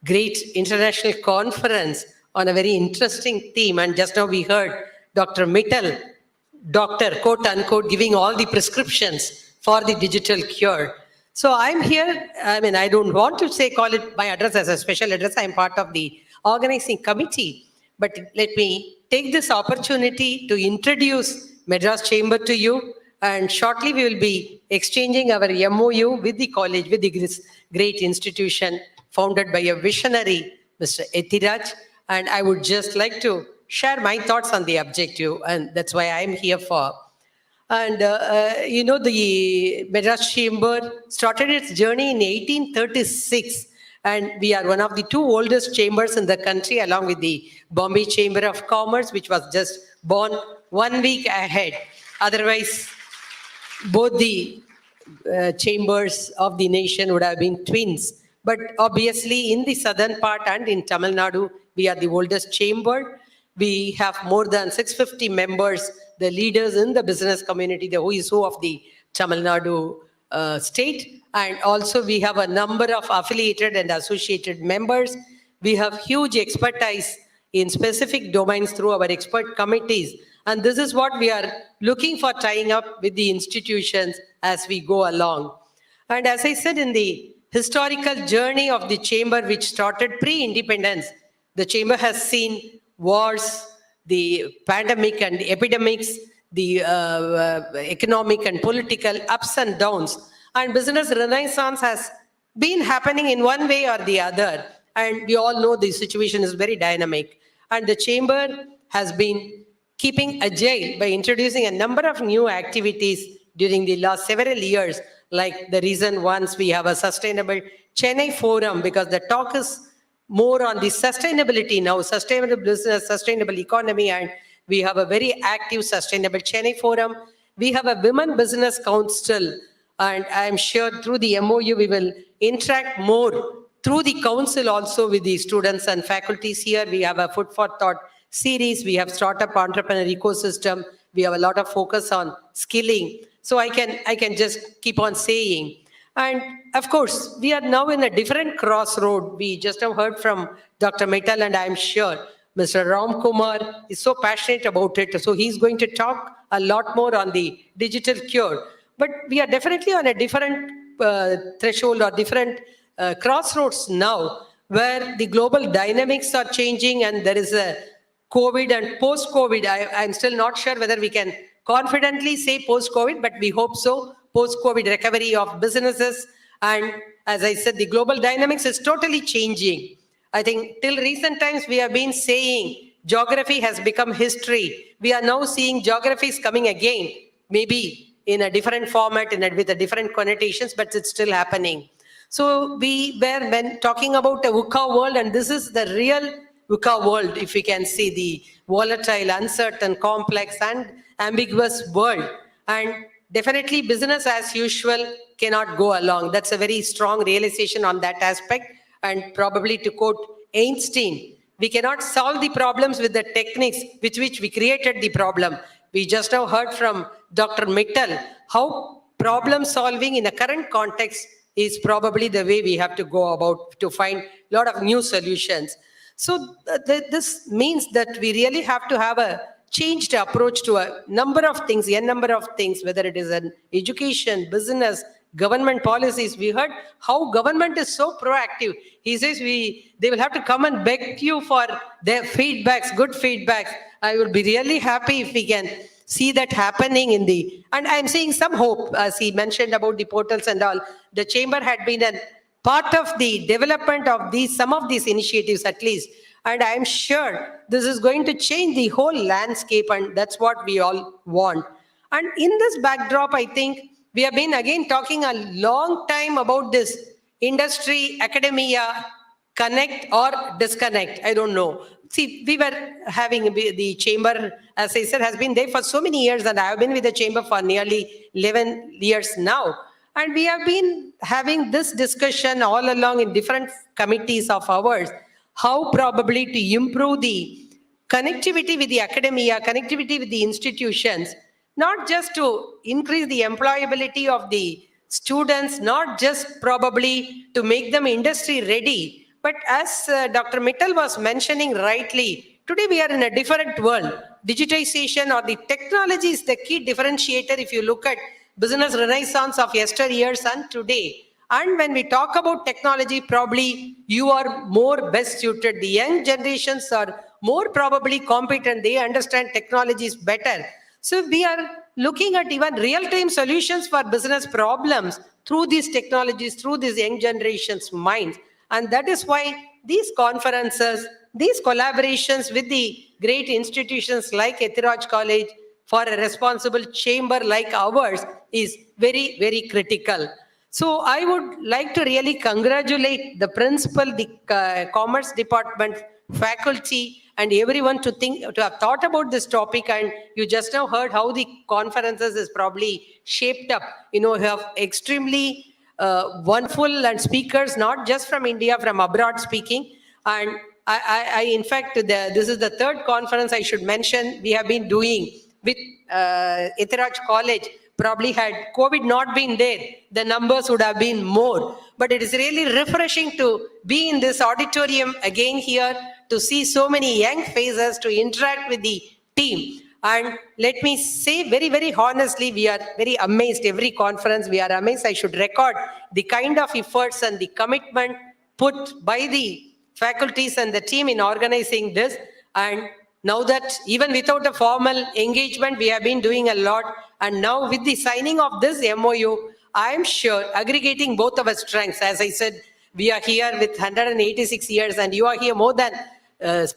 great international conference on a very interesting theme. And just now we heard Dr. Mittal, doctor, quote unquote, giving all the prescriptions for the digital cure. So I'm here, I don't want to call it my address as a special address. I'm part of the organizing committee. But let me take this opportunity to introduce Madras Chamber to you. And shortly we will be exchanging our MOU with the college, with this great institution founded by a visionary, Mr. Ethiraj. And I would just like to share my thoughts on the objective, and that's why I'm here for. And the Madras Chamber started its journey in 1836. And we are one of the 2 oldest chambers in the country, along with the Bombay Chamber of Commerce, which was just born 1 week ahead. Otherwise, both the chambers of the nation would have been twins. But obviously, in the southern part and in Tamil Nadu, we are the oldest chamber. We have more than 650 members, the leaders in the business community, the who is who of the Tamil Nadu state. And also we have a number of affiliated and associated members. We have huge expertise in specific domains through our expert committees. And this is what we are looking for, tying up with the institutions as we go along. And as I said, in the historical journey of the chamber, which started pre-independence, the chamber has seen wars, the pandemic and epidemics, the economic and political ups and downs. And business renaissance has been happening in one way or the other. And we all know the situation is very dynamic. And the chamber has been keeping agile by introducing a number of new activities during the last several years, like the recent ones. We have a sustainable Chennai forum, because the talk is more on the sustainability now, sustainable business, sustainable economy, and we have a very active sustainable Chennai forum. We have a women business council, and I'm sure through the MOU we will interact more through the council also with the students and faculties here. We have a Food for Thought series. We have startup entrepreneur ecosystem. We have a lot of focus on skilling. So I can just keep on saying. And of course, we are now in a different crossroad. We just have heard from Dr. Mittal, and I'm sure Mr. Ram Kumar is so passionate about it. So he's going to talk a lot more on the digital cure. But we are definitely on a different threshold or different crossroads now, where the global dynamics are changing and there is a COVID and post-COVID. I'm still not sure whether we can confidently say post-COVID, but we hope so. Post-COVID recovery of businesses. And as I said, the global dynamics is totally changing. I think till recent times, we have been saying geography has become history. We are now seeing geography is coming again, maybe in a different format, with a different connotations, but it's still happening. So we were when talking about a VUCA world, and this is the real VUCA world, if we can see the volatile, uncertain, complex, and ambiguous world. And definitely business as usual cannot go along. That's a very strong realization on that aspect. And probably to quote Einstein, we cannot solve the problems with the techniques with which we created the problem. We just now heard from Dr. Mittal how problem solving in a current context is probably the way we have to go about to find a lot of new solutions. So this means that we really have to have a changed approach to a number of things, whether it is an education, business, government policies. We heard how government is so proactive. He says they will have to come and beg you for their feedbacks, good feedbacks. I will be really happy if we can see that happening and I'm seeing some hope, as he mentioned about the portals and all. The chamber had been a part of the development of some of these initiatives at least. And I'm sure this is going to change the whole landscape, and that's what we all want. And in this backdrop, I think we have been again talking a long time about this industry, academia, connect or disconnect. I don't know. See, we were having the chamber, as I said, has been there for so many years, and I have been with the chamber for nearly 11 years now. And we have been having this discussion all along in different committees of ours, how probably to improve the connectivity with the academia, connectivity with the institutions, not just to increase the employability of the students, not just probably to make them industry ready, but as Dr. Mittal was mentioning rightly, today we are in a different world. Digitization or the technology is the key differentiator if you look at business renaissance of yesteryears and today. And when we talk about technology, probably you are more best suited. The young generations are more probably competent. They understand technologies better. So we are looking at even real-time solutions for business problems through these technologies, through these young generations' minds. And that is why these conferences, these collaborations with the great institutions like Tirumati College for a responsible chamber like ours is very, very critical. So I would like to really congratulate the principal, the Commerce Department, faculty, and everyone to have thought about this topic. And you just now heard how the conferences is probably shaped up. You have extremely wonderful and speakers, not just from India, from abroad speaking. And I in fact, this is the third conference I should mention we have been doing with Tirumati College. Probably had COVID not been there, the numbers would have been more. But it is really refreshing to be in this auditorium again here, to see so many young faces, to interact with the team. And let me say very, very honestly, we are very amazed. Every conference, we are amazed. I should record the kind of efforts and the commitment put by the faculties and the team in organizing this. And now that even without a formal engagement, we have been doing a lot. And now with the signing of this MOU, I am sure aggregating both of our strengths, as I said, we are here with 186 years and you are here more than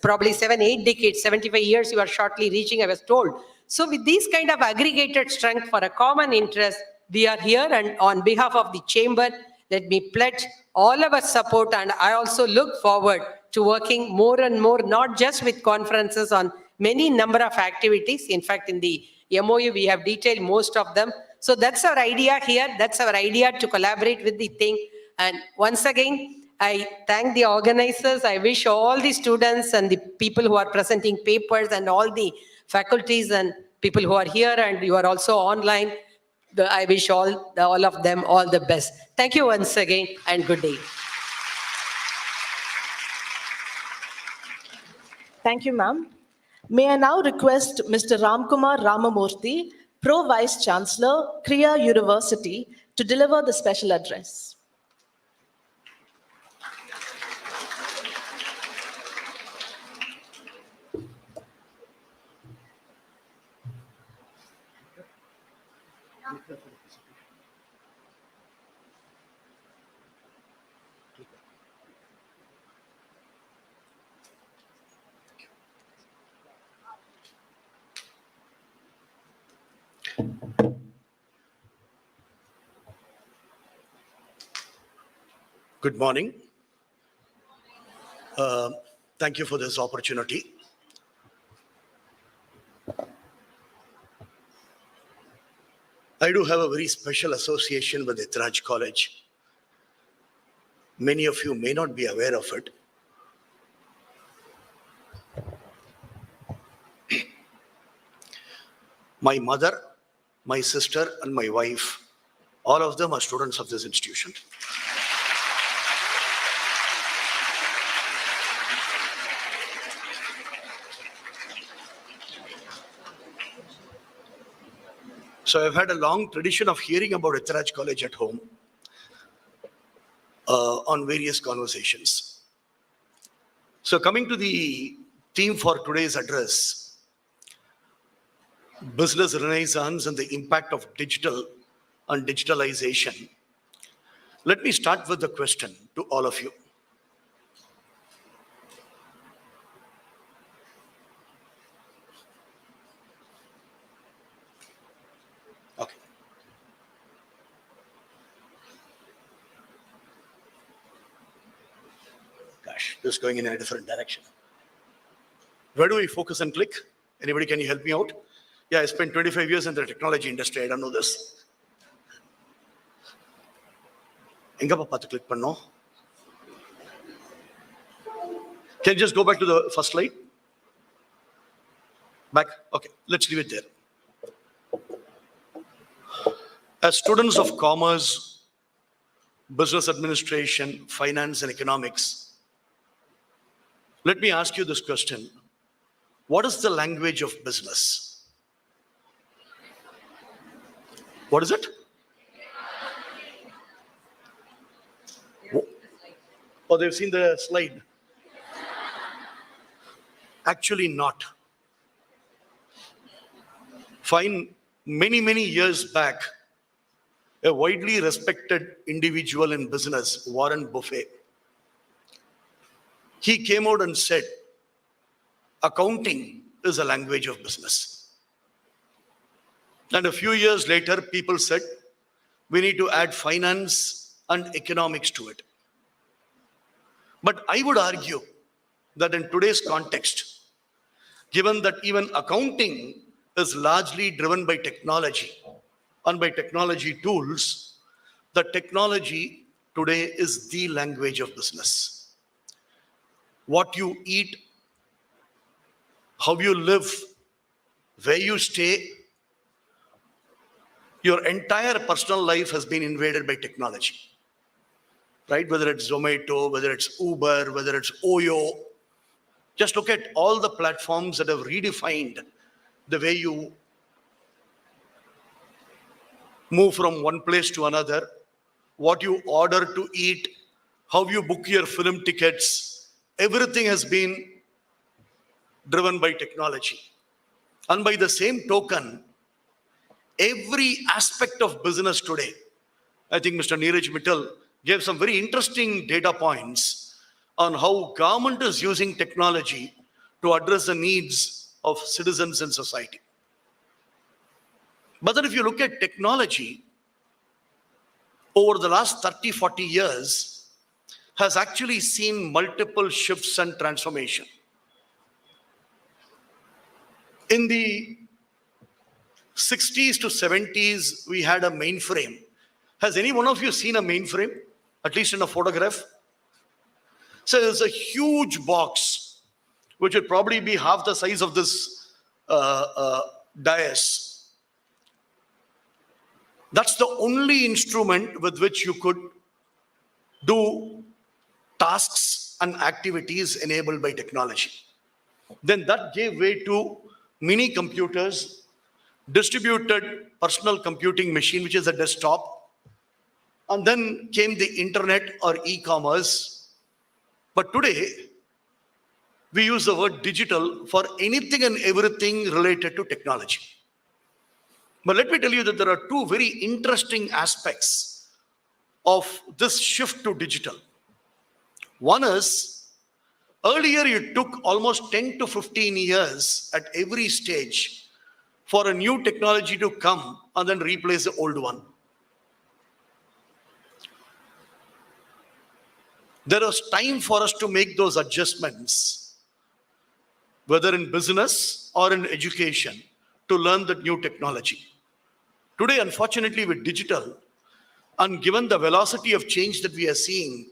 probably 7-8 decades, 75 years you are shortly reaching, I was told. So with these kind of aggregated strength for a common interest, we are here, and on behalf of the chamber, let me pledge all of our support, and I also look forward to working more and more, not just with conferences, on many number of activities. In fact, in the MOU, we have detailed most of them. So that's our idea here. That's our idea to collaborate with the thing. And once again, I thank the organizers. I wish all the students and the people who are presenting papers and all the faculties and people who are here and you are also online, I wish all of them all the best. Thank you once again and good day. Thank you, ma'am. May I now request Mr. Ramkumar Ramamurthy, Pro Vice Chancellor, Kriya University, to deliver the special address. Good morning. Thank you for this opportunity. I do have a very special association with Etraj College. Many of you may not be aware of it. My mother, my sister, and my wife, all of them are students of this institution. So I've had a long tradition of hearing about Etraj College at home on various conversations. So coming to the theme for today's address, business renaissance and the impact of digital and digitalization. Let me start with the question to all of you. Okay. Gosh, this is going in a different direction. Where do we focus and click? Anybody, can you help me out? Yeah, I spent 25 years in the technology industry. I don't know this. Enga pa click panno. Can you just go back to the first slide? Back? Okay, let's leave it there. As students of commerce, business administration, finance, and economics, let me ask you this question. What is the language of business? What is it? Oh, they've seen the slide. Actually not. Fine, many years back, a widely respected individual in business, Warren Buffett, he came out and said, accounting is a language of business. And a few years later, people said, we need to add finance and economics to it. But I would argue that in today's context, given that even accounting is largely driven by technology and by technology tools, the technology today is the language of business. What you eat, how you live, where you stay, your entire personal life has been invaded by technology, right? Whether it's Zomato, whether it's Uber, whether it's Oyo. Just look at all the platforms that have redefined the way you move from one place to another, what you order to eat, how you book your film tickets. Everything has been driven by technology. And by the same token, every aspect of business today, I think Mr. Neeraj Mittal gave some very interesting data points on how government is using technology to address the needs of citizens in society. But then if you look at technology, over the last 30, 40 years, has actually seen multiple shifts and transformation. In the 60s to 70s, we had a mainframe. Has any one of you seen a mainframe, at least in a photograph? So there's a huge box, which would probably be half the size of this dais. That's the only instrument with which you could do tasks and activities enabled by technology. Then that gave way to mini computers, distributed personal computing machine, which is a desktop, and then came the internet or e-commerce. But today, we use the word digital for anything and everything related to technology. But let me tell you that there are two very interesting aspects of this shift to digital. One is, earlier it took almost 10 to 15 years at every stage for a new technology to come and then replace the old one. There was time for us to make those adjustments, whether in business or in education, to learn that new technology. Today, unfortunately, with digital, and given the velocity of change that we are seeing,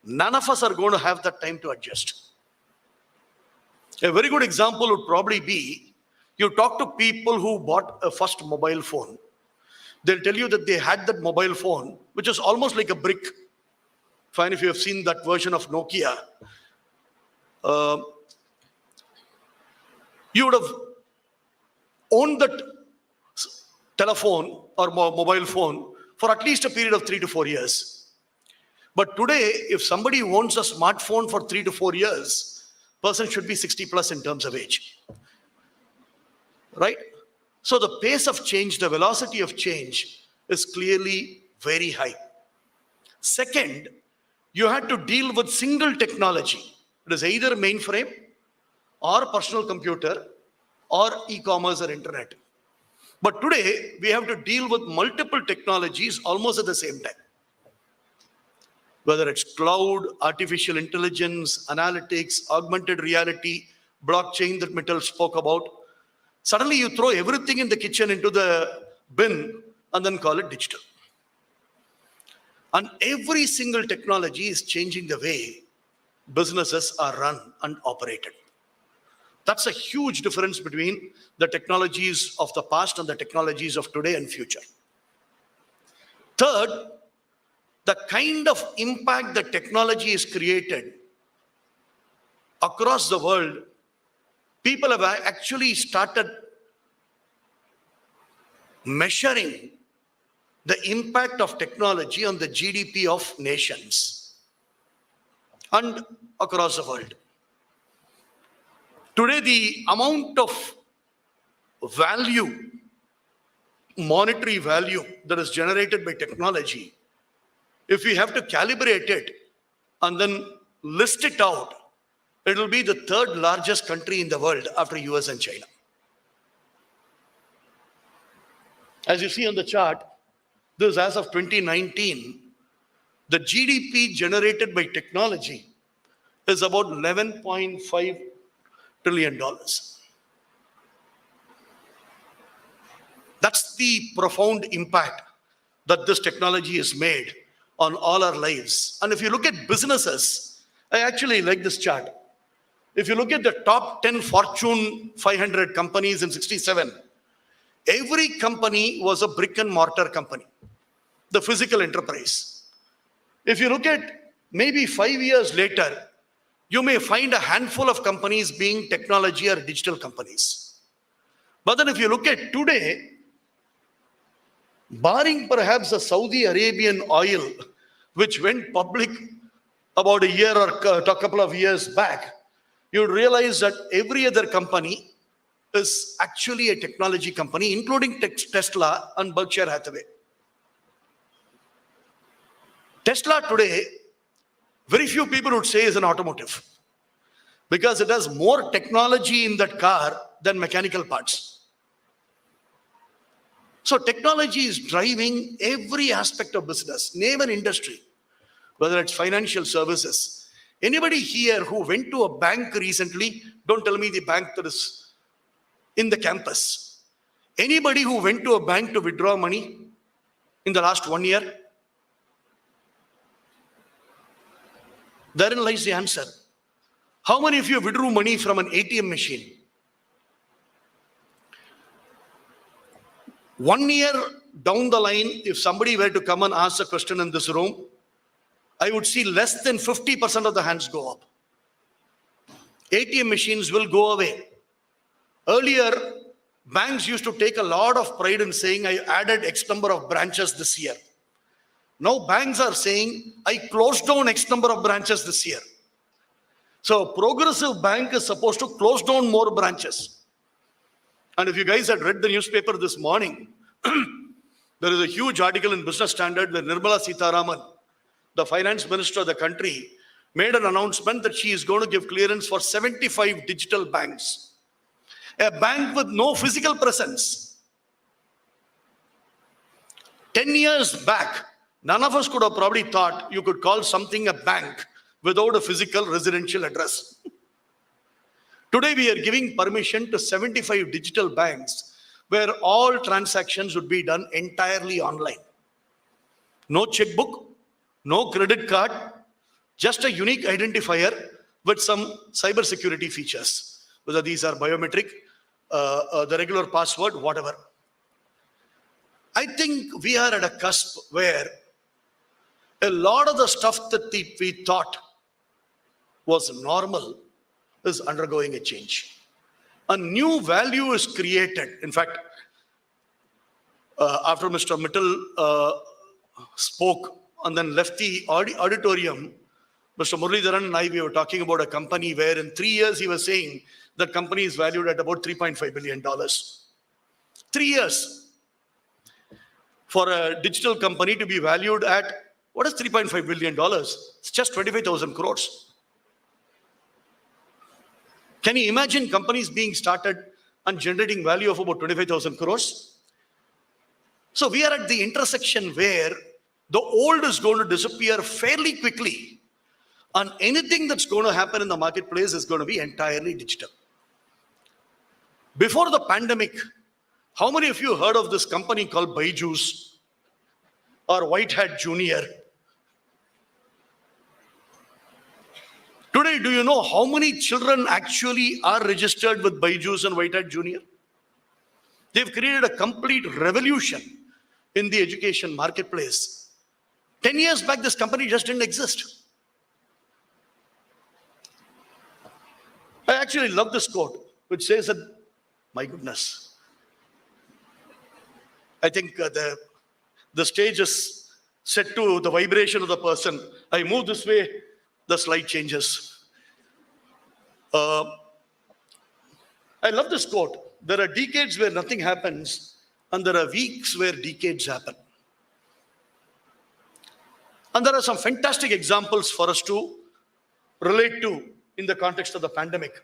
none of us are going to have that time to adjust. A very good example would probably be, you talk to people who bought a first mobile phone. They'll tell you that they had that mobile phone, which is almost like a brick. Fine, if you have seen that version of Nokia, you would have owned that telephone or mobile phone for at least a period of 3 to 4 years. But today, if somebody owns a smartphone for 3 to 4 years, person should be 60 plus in terms of age. Right? So the pace of change, the velocity of change is clearly very high. Second, you had to deal with single technology. It is either mainframe or personal computer or e-commerce or internet. But today, we have to deal with multiple technologies almost at the same time. Whether it's cloud, artificial intelligence, analytics, augmented reality, blockchain that Mittal spoke about. Suddenly you throw everything in the kitchen into the bin and then call it digital. And every single technology is changing the way businesses are run and operated. That's a huge difference between the technologies of the past and the technologies of today and future. Third, the kind of impact that technology is created across the world, people have actually started measuring the impact of technology on the GDP of nations and across the world. Today, the amount of value, monetary value that is generated by technology, if we have to calibrate it and then list it out, it will be the third largest country in the world after US and China. As you see on the chart, this is as of 2019, the GDP generated by technology is about $11.5 trillion. That's the profound impact that this technology has made on all our lives. And if you look at businesses, I actually like this chart. If you look at the top 10 Fortune 500 companies in 67, every company was a brick and mortar company, the physical enterprise. If you look at maybe 5 years later, you may find a handful of companies being technology or digital companies. But then if you look at today, barring perhaps the Saudi Arabian oil, which went public about a year or a couple of years back, you'd realize that every other company is actually a technology company, including Tesla and Berkshire Hathaway. Tesla today, very few people would say is an automotive because it has more technology in that car than mechanical parts. So technology is driving every aspect of business, name an industry, whether it's financial services. Anybody here who went to a bank recently, don't tell me the bank that is in the campus. Anybody who went to a bank to withdraw money in the last 1 year? Therein lies the answer. How many of you withdrew money from an ATM machine? 1 year down the line, if somebody were to come and ask a question in this room, I would see less than 50% of the hands go up. ATM machines will go away. Earlier, banks used to take a lot of pride in saying, I added X number of branches this year. Now banks are saying, I closed down X number of branches this year. So progressive bank is supposed to close down more branches. And if you guys had read the newspaper this morning, there is a huge article in Business Standard where Nirmala Sitharaman, the finance minister of the country, made an announcement that she is going to give clearance for 75 digital banks. A bank with no physical presence. 10 years back, none of us could have probably thought you could call something a bank without a physical residential address. Today, we are giving permission to 75 digital banks where all transactions would be done entirely online. No checkbook, no credit card, just a unique identifier with some cybersecurity features, whether these are biometric, the regular password, whatever. I think we are at a cusp where a lot of the stuff that we thought was normal is undergoing a change. A new value is created. In fact, after Mr. Mittal spoke and then left the auditorium, Mr. Muralidharan and I, we were talking about a company where in 3 years he was saying the company is valued at about $3.5 billion. 3 years for a digital company to be valued at, what is $3.5 billion? It's just 25,000 crores. Can you imagine companies being started and generating value of about 25,000 crores? So we are at the intersection where the old is going to disappear fairly quickly, and anything that's going to happen in the marketplace is going to be entirely digital. Before the pandemic, how many of you heard of this company called Byju's or White Hat Junior? Today, do you know how many children actually are registered with Byju's and White Hat Junior? They've created a complete revolution in the education marketplace. 10 years back, this company just didn't exist. I actually love this quote, which says that, my goodness, I think the stage is set to the vibration of the person. I move this way, the slide changes. I love this quote. There are decades where nothing happens, and there are weeks where decades happen. And there are some fantastic examples for us to relate to in the context of the pandemic.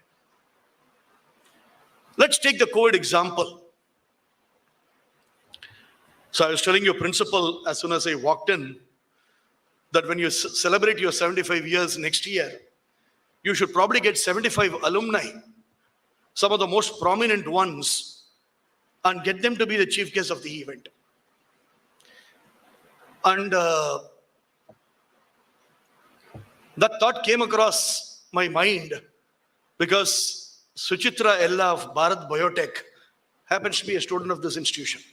Let's take the COVID example. So I was telling your principal as soon as I walked in that when you celebrate your 75 years next year, you should probably get 75 alumni, some of the most prominent ones, and get them to be the chief guest of the event. And that thought came across my mind because Suchitra Ella of Bharat Biotech happens to be a student of this institution.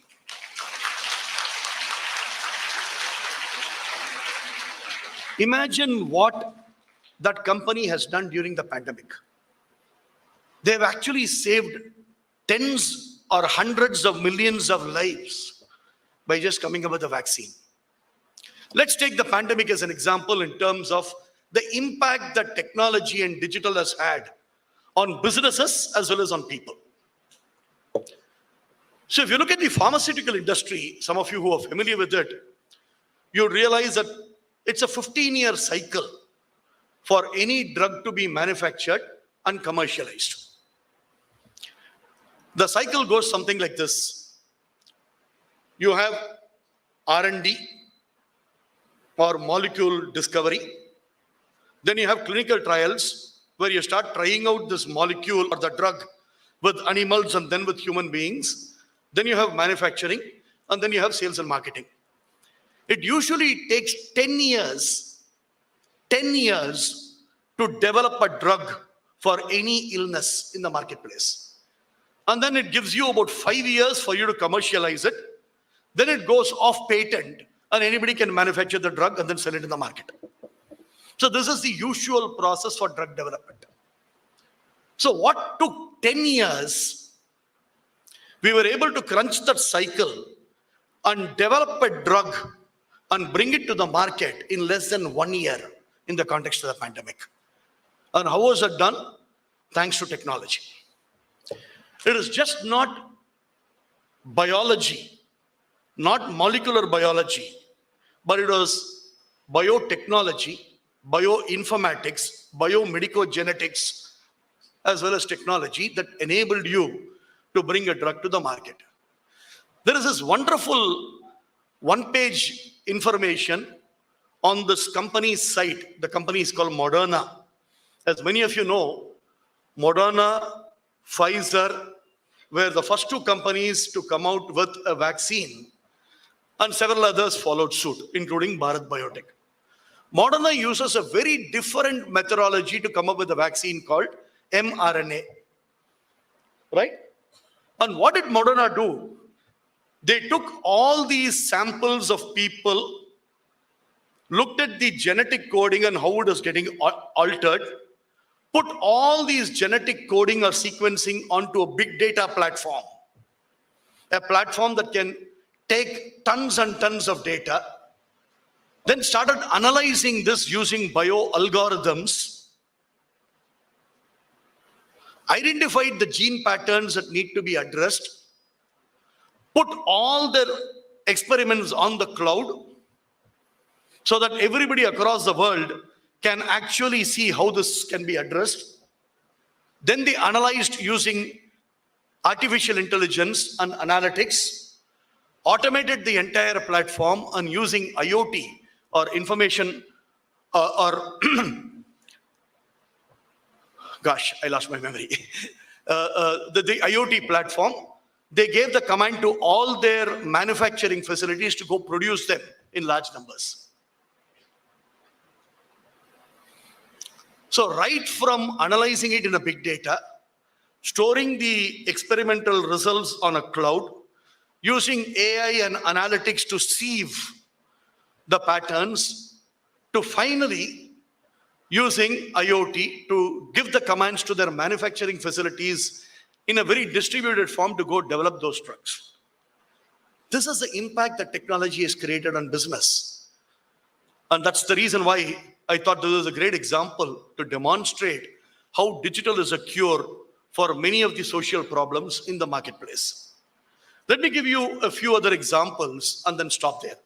Imagine what that company has done during the pandemic. They've actually saved tens or hundreds of millions of lives by just coming up with a vaccine. Let's take the pandemic as an example in terms of the impact that technology and digital has had on businesses as well as on people. So if you look at the pharmaceutical industry, some of you who are familiar with it, you realize that it's a 15-year cycle for any drug to be manufactured and commercialized. The cycle goes something like this. You have R&D or molecule discovery. Then you have clinical trials where you start trying out this molecule or the drug with animals and then with human beings. Then you have manufacturing, and then you have sales and marketing. It usually takes 10 years to develop a drug for any illness in the marketplace. And then it gives you about 5 years for you to commercialize it. Then it goes off patent and anybody can manufacture the drug and then sell it in the market. So this is the usual process for drug development. So what took 10 years, we were able to crunch that cycle and develop a drug and bring it to the market in less than 1 year in the context of the pandemic. And how was it done? Thanks to technology. It is just not biology, not molecular biology, but it was biotechnology, bioinformatics, biomedicogenetics, as well as technology that enabled you to bring a drug to the market. There is this wonderful one-page information on this company's site. The company is called Moderna. As many of you know, Moderna, Pfizer were the first two companies to come out with a vaccine, and several others followed suit, including Bharat Biotech. Moderna uses a very different methodology to come up with a vaccine called mRNA, right? And what did Moderna do? They took all these samples of people, looked at the genetic coding and how it is getting altered, put all these genetic coding or sequencing onto a big data platform, a platform that can take tons and tons of data, then started analyzing this using bioalgorithms, identified the gene patterns that need to be addressed, put all their experiments on the cloud so that everybody across the world can actually see how this can be addressed. Then they analyzed using artificial intelligence and analytics, automated the entire platform, and using IoT or information gosh, I lost my memory. The IoT platform, they gave the command to all their manufacturing facilities to go produce them in large numbers. So right from analyzing it in a big data, storing the experimental results on a cloud, using AI and analytics to sieve the patterns, to finally using IoT to give the commands to their manufacturing facilities in a very distributed form to go develop those drugs. This is the impact that technology has created on business. And that's the reason why I thought this was a great example to demonstrate how digital is a cure for many of the social problems in the marketplace. Let me give you a few other examples and then stop there.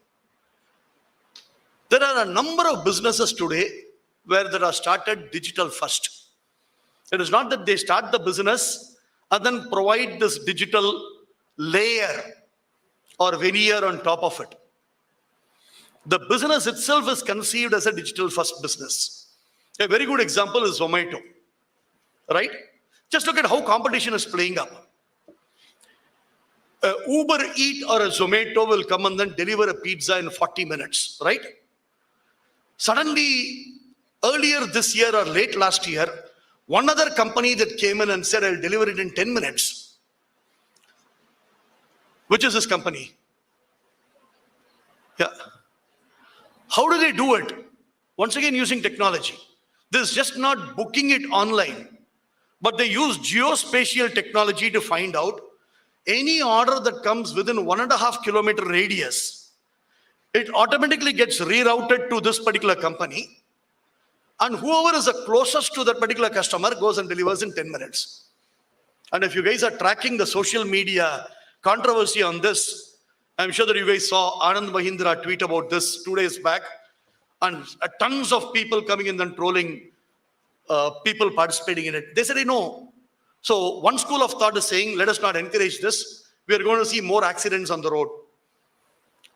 There are a number of businesses today where they are started digital first. It is not that they start the business and then provide this digital layer or veneer on top of it. The business itself is conceived as a digital first business. A very good example is Zomato, right? Just look at how competition is playing up. Uber Eat or a Zomato will come and then deliver a pizza in 40 minutes, right? Suddenly, earlier this year or late last year, one other company that came in and said, I'll deliver it in 10 minutes. Which is this company? Yeah. How do they do it? Once again, using technology. This is just not booking it online, but they use geospatial technology to find out any order that comes within 1.5 kilometer radius. It automatically gets rerouted to this particular company, and whoever is the closest to that particular customer goes and delivers in 10 minutes. And if you guys are tracking the social media controversy on this, I'm sure that you guys saw Anand Mahindra tweet about this 2 days back, and tons of people coming in and trolling people participating in it. They said, no. So one school of thought is saying, let us not encourage this. We are going to see more accidents on the road.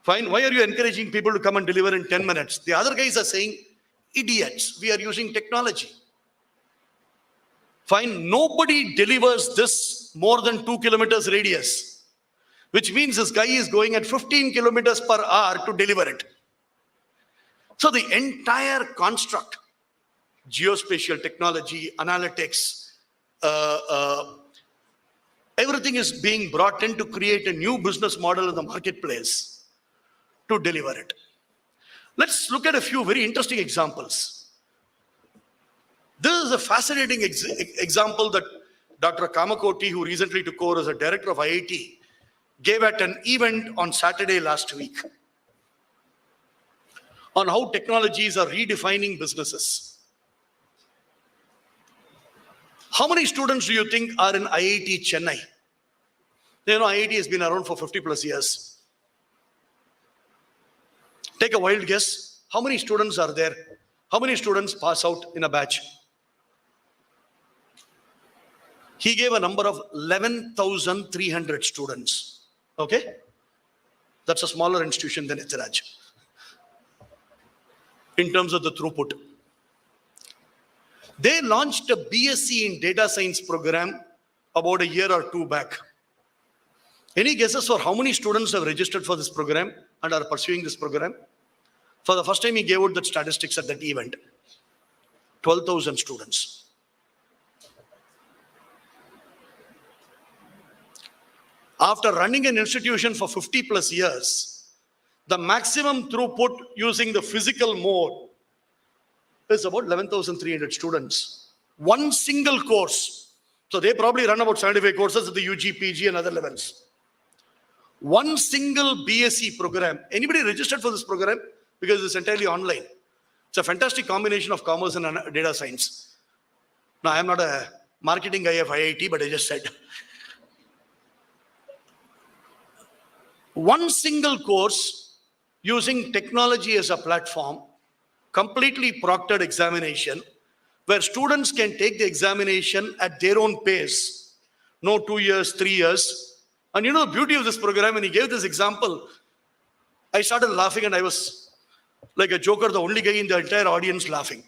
Fine. Why are you encouraging people to come and deliver in 10 minutes? The other guys are saying, idiots, we are using technology. Fine. Nobody delivers this more than 2 kilometers radius, which means this guy is going at 15 kilometers per hour to deliver it. So the entire construct, geospatial technology, analytics, Everything is being brought in to create a new business model in the marketplace to deliver it. Let's look at a few very interesting examples. This is a fascinating example that Dr. Kamakoti, who recently took over as a director of IIT, gave at an event on Saturday last week on how technologies are redefining businesses. How many students do you think are in IIT Chennai? You know, IIT has been around for 50 plus years. Take a wild guess. How many students are there? How many students pass out in a batch? He gave a number of 11,300 students. Okay? That's a smaller institution than Ithiraj in terms of the throughput. They launched a BSc in data science program about a year or two back. Any guesses for how many students have registered for this program and are pursuing this program? For the first time, he gave out that statistics at that event. 12,000 students. After running an institution for 50 plus years, the maximum throughput using the physical mode is about 11,300 students. One single course. So they probably run about 75 courses at the UG, PG and other levels. One single BSc program. Anybody registered for this program? Because it's entirely online. It's a fantastic combination of commerce and data science. Now, I'm not a marketing guy of IIT, but I just said. One single course using technology as a platform, completely proctored examination, where students can take the examination at their own pace. No 2 years, 3 years. And you know the beauty of this program, when he gave this example, I started laughing and I was like a joker, the only guy in the entire audience laughing.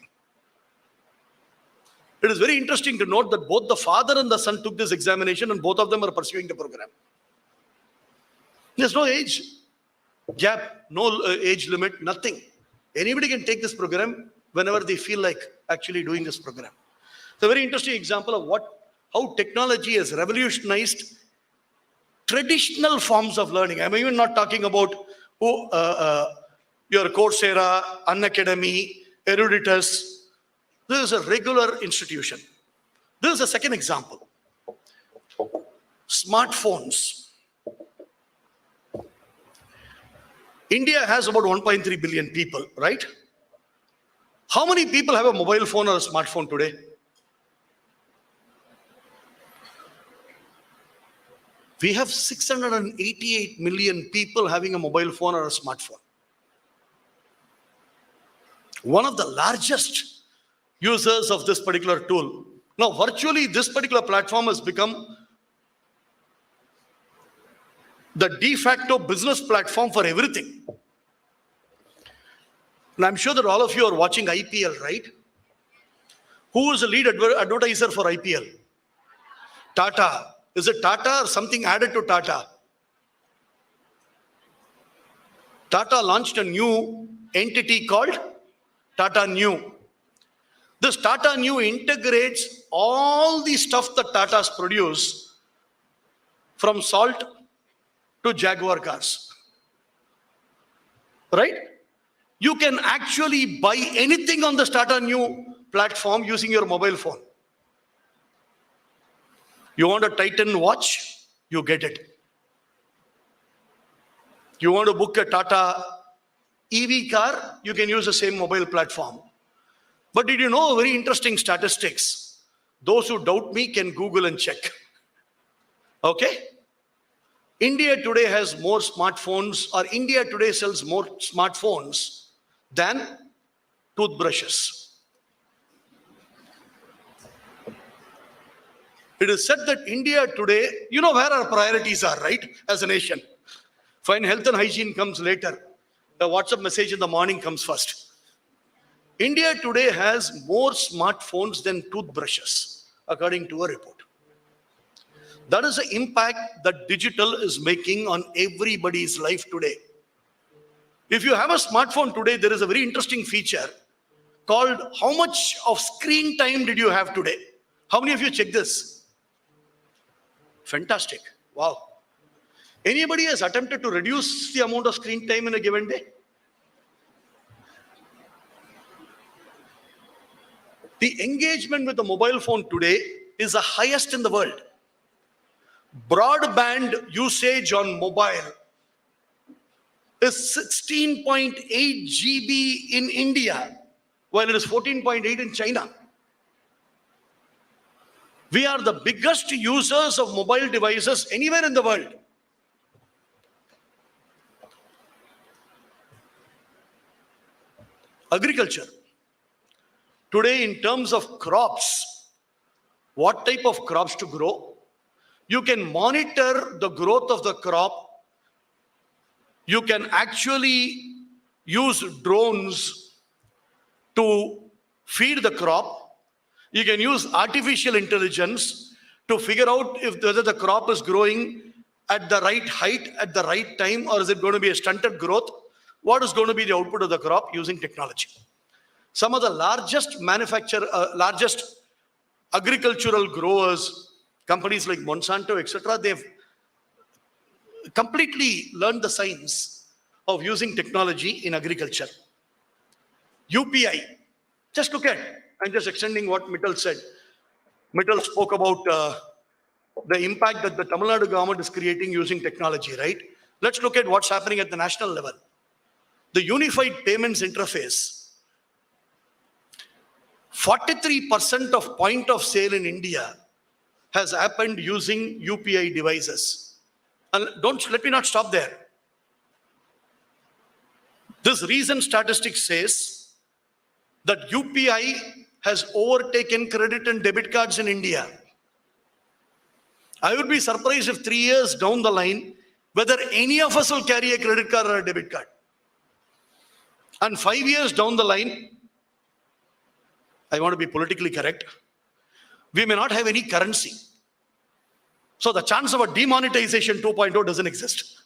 It is very interesting to note that both the father and the son took this examination and both of them are pursuing the program. There's no age gap, no age limit, nothing. Anybody can take this program whenever they feel like actually doing this program. It's a very interesting example of how technology has revolutionized traditional forms of learning. I'm even not talking about your Coursera, Unacademy, Eruditus. This is a regular institution. This is a second example. Smartphones. India has about 1.3 billion people, right? How many people have a mobile phone or a smartphone today? We have 688 million people having a mobile phone or a smartphone. One of the largest users of this particular tool. Now, virtually this particular platform has become the de facto business platform for everything. And I'm sure that all of you are watching IPL, right? Who is the lead advertiser for IPL? Tata. Is it Tata or something added to Tata? Tata launched a new entity called Tata Neu. This Tata Neu integrates all the stuff that Tatas produce, from salt to Jaguar cars. Right? You can actually buy anything on the Tata Neu platform using your mobile phone. You want a Titan watch? You get it. You want to book a Tata EV car? You can use the same mobile platform. But did you know very interesting statistics? Those who doubt me can Google and check. Okay? India today has more smartphones, or India today sells more smartphones than toothbrushes. It is said that India today, you know where our priorities are, right? As a nation. Fine, health and hygiene comes later. The WhatsApp message in the morning comes first. India today has more smartphones than toothbrushes, according to a report. That is the impact that digital is making on everybody's life today. If you have a smartphone today, there is a very interesting feature called how much of screen time did you have today? How many of you check this? Fantastic. Wow. Anybody has attempted to reduce the amount of screen time in a given day? The engagement with the mobile phone today is the highest in the world. Broadband usage on mobile is 16.8 GB in India, while it is 14.8 in China. We are the biggest users of mobile devices anywhere in the world. Agriculture. Today, in terms of crops, what type of crops to grow, you can monitor the growth of the crop. You can actually use drones to feed the crop. You can use artificial intelligence to figure out if whether the crop is growing at the right height, at the right time, or is it going to be a stunted growth? What is going to be the output of the crop using technology? Some of the largest largest agricultural growers, companies like Monsanto, etc., they've completely learned the science of using technology in agriculture. UPI. Just look at, I'm just extending what Mittal said. Mittal spoke about the impact that the Tamil Nadu government is creating using technology, right? Let's look at what's happening at the national level. The Unified Payments Interface. 43% of point of sale in India has happened using UPI devices. And let me not stop there. This recent statistic says that UPI has overtaken credit and debit cards in India. I would be surprised if 3 years down the line, whether any of us will carry a credit card or a debit card. And 5 years down the line, I want to be politically correct, we may not have any currency. So the chance of a demonetization 2.0 doesn't exist.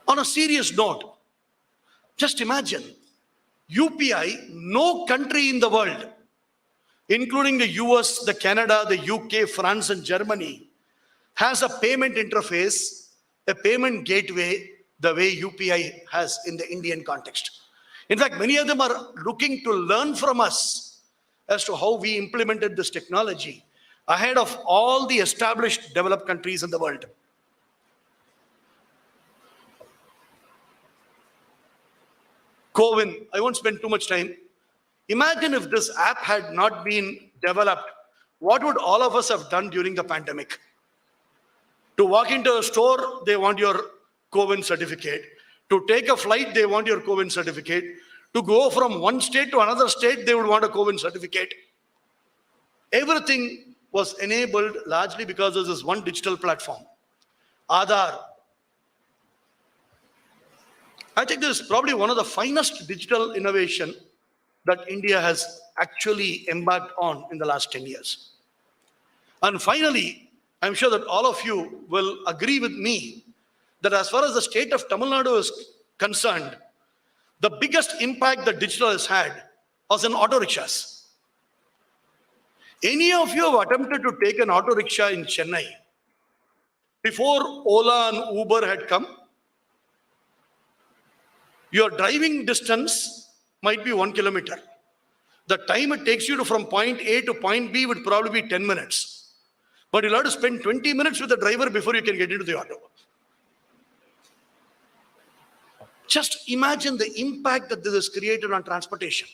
On a serious note, just imagine, UPI, no country in the world, including the US, the Canada, the UK, France, and Germany, has a payment interface, a payment gateway, the way UPI has in the Indian context. In fact, many of them are looking to learn from us as to how we implemented this technology ahead of all the established developed countries in the world. CoWIN, I won't spend too much time. Imagine if this app had not been developed, what would all of us have done during the pandemic? To walk into a store, they want your CoWIN certificate. To take a flight, they want your CoWIN certificate. To go from one state to another state, they would want a CoWIN certificate. Everything was enabled largely because of this one digital platform, Aadhaar. I think this is probably one of the finest digital innovation that India has actually embarked on in the last 10 years. And finally, I'm sure that all of you will agree with me that as far as the state of Tamil Nadu is concerned, the biggest impact that digital has had was in auto rickshaws. Any of you have attempted to take an auto rickshaw in Chennai before Ola and Uber had come? Your driving distance might be 1 kilometer. The time it takes you to from point A to point B would probably be 10 minutes. But you'll have to spend 20 minutes with the driver before you can get into the auto. Just imagine the impact that this has created on transportation.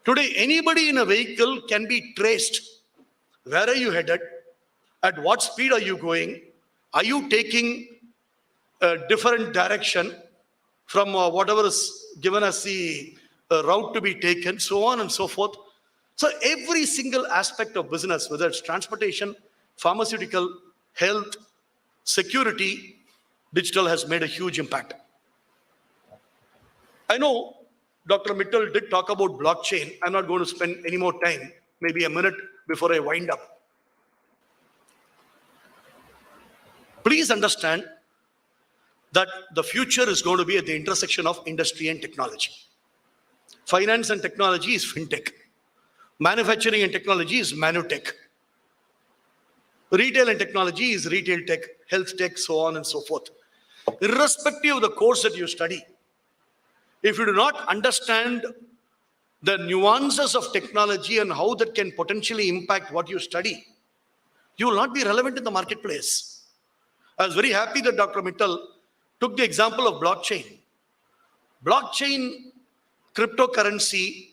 Today, anybody in a vehicle can be traced. Where are you headed? At what speed are you going? Are you taking a different direction from whatever is given as the route to be taken, so on and so forth. So every single aspect of business, whether it's transportation, pharmaceutical, health, security, digital has made a huge impact. I know Dr. Mittal did talk about blockchain. I'm not going to spend any more time, maybe a minute before I wind up. Please understand that the future is going to be at the intersection of industry and technology. Finance and technology is fintech. Manufacturing and technology is manutech. Retail and technology is retail tech, health tech, so on and so forth. Irrespective of the course that you study, if you do not understand the nuances of technology and how that can potentially impact what you study, you will not be relevant in the marketplace. I was very happy that Dr. Mittal took the example of blockchain. Blockchain cryptocurrency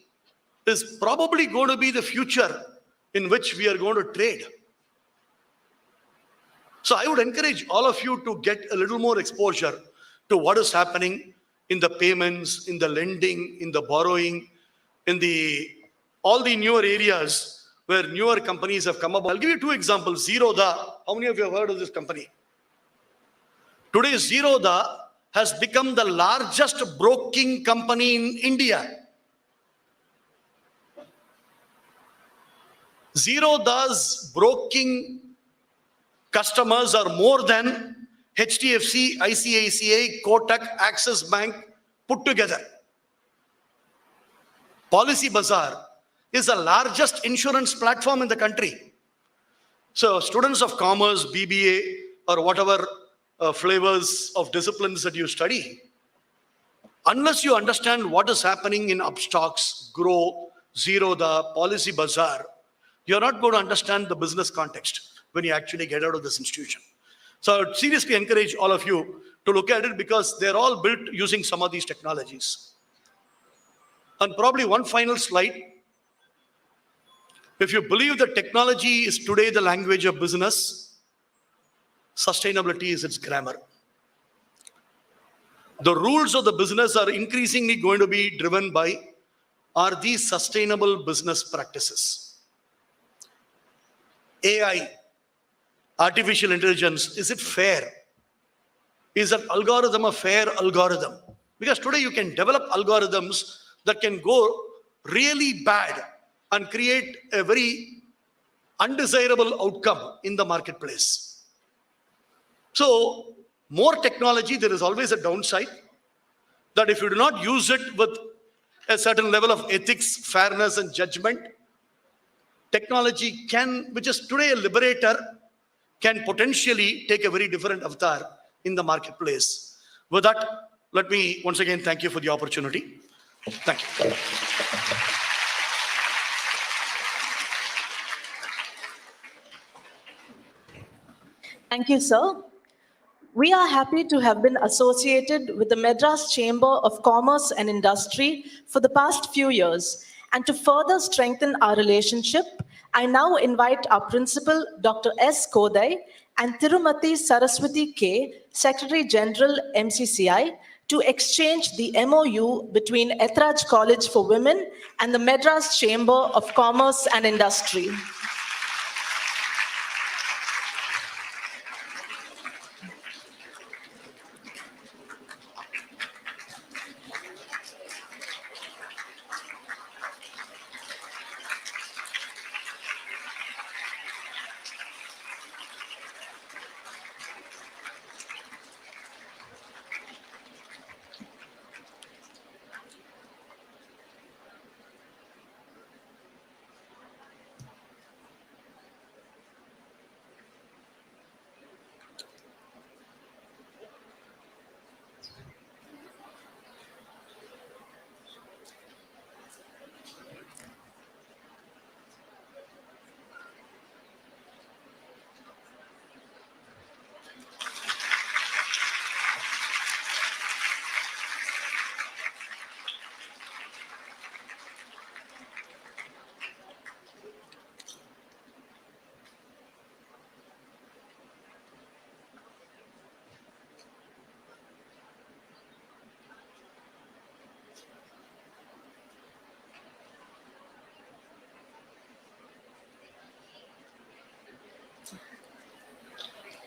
is probably going to be the future in which we are going to trade. So I would encourage all of you to get a little more exposure to what is happening in the payments, in the lending, in the borrowing, in all the newer areas where newer companies have come up. I'll give you two examples. Zerodha, how many of you have heard of this company? Today, Zerodha has become the largest broking company in India. Zerodha's broking customers are more than HDFC, ICICI, Kotak, Axis Bank put together. Policy Bazaar is the largest insurance platform in the country. So students of commerce, BBA, or whatever flavors of disciplines that you study, unless you understand what is happening in Upstocks, Grow, Zerodha, Policy Bazaar, you're not going to understand the business context when you actually get out of this institution. So I would seriously encourage all of you to look at it, because they're all built using some of these technologies. And probably one final slide. If you believe that technology is today the language of business, sustainability is its grammar. The rules of the business are increasingly going to be driven by, are these sustainable business practices? AI, artificial intelligence, is it fair? Is that algorithm a fair algorithm? Because today you can develop algorithms that can go really bad and create a very undesirable outcome in the marketplace. So, more technology, there is always a downside, that if you do not use it with a certain level of ethics, fairness, and judgment, technology can, which is today a liberator, can potentially take a very different avatar in the marketplace. With that, let me once again thank you for the opportunity. Thank you. Thank you, sir. We are happy to have been associated with the Madras Chamber of Commerce and Industry for the past few years. And to further strengthen our relationship, I now invite our principal, Dr. S. Kodai, and Tirumati Saraswati K, Secretary General, MCCI, to exchange the MOU between Ethraj College for Women and the Madras Chamber of Commerce and Industry.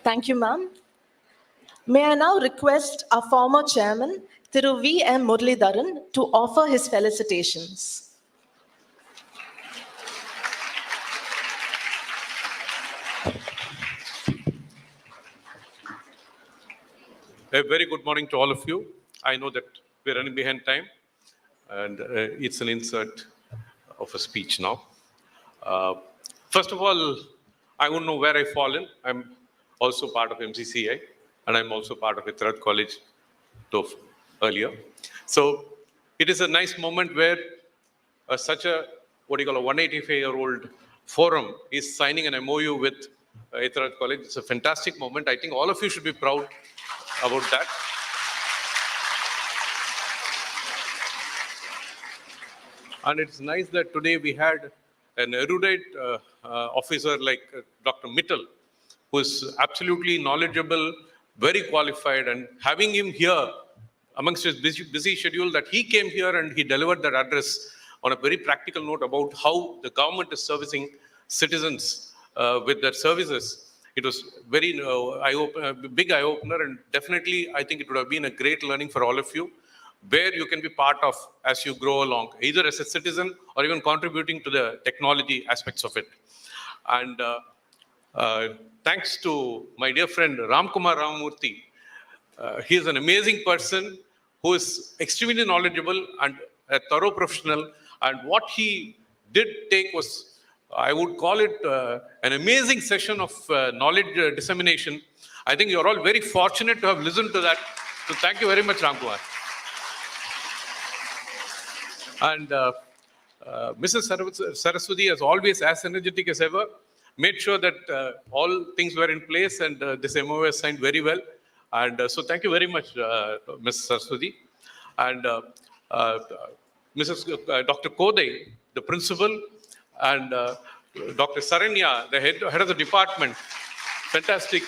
Thank you, ma'am. May I now request our former chairman, Thiru V. M. Muralidharan, to offer his felicitations. A very good morning to all of you. I know that we're running behind time, and it's an insert of a speech now. First of all, I wouldn't know where I fall in. I'm also part of MCCI, and I'm also part of Tirumati College earlier. So it is a nice moment where such a, what do you call, a 185-year-old forum is signing an MOU with Tirumati College. It's a fantastic moment. I think all of you should be proud about that. And it's nice that today we had an erudite officer like Dr. Mittal, who is absolutely knowledgeable, very qualified, and having him here amongst his busy schedule, that he came here and he delivered that address on a very practical note about how the government is servicing citizens with their services. It was very big eye-opener, and definitely I think it would have been a great learning for all of you, where you can be part of as you grow along, either as a citizen or even contributing to the technology aspects of it. And thanks to my dear friend Ramkumar Ramamurthy. He is an amazing person who is extremely knowledgeable and a thorough professional. And what he did take was, I would call it an amazing session of knowledge dissemination. I think you're all very fortunate to have listened to that. So thank you very much, Ramkumar. And Mrs. Saraswati, as always, as energetic as ever, made sure that all things were in place, and this MOU was signed very well. And so thank you very much, Ms. Saraswati. And Dr. Kodai, the principal, and Dr. Saranya, the head of the department, fantastic.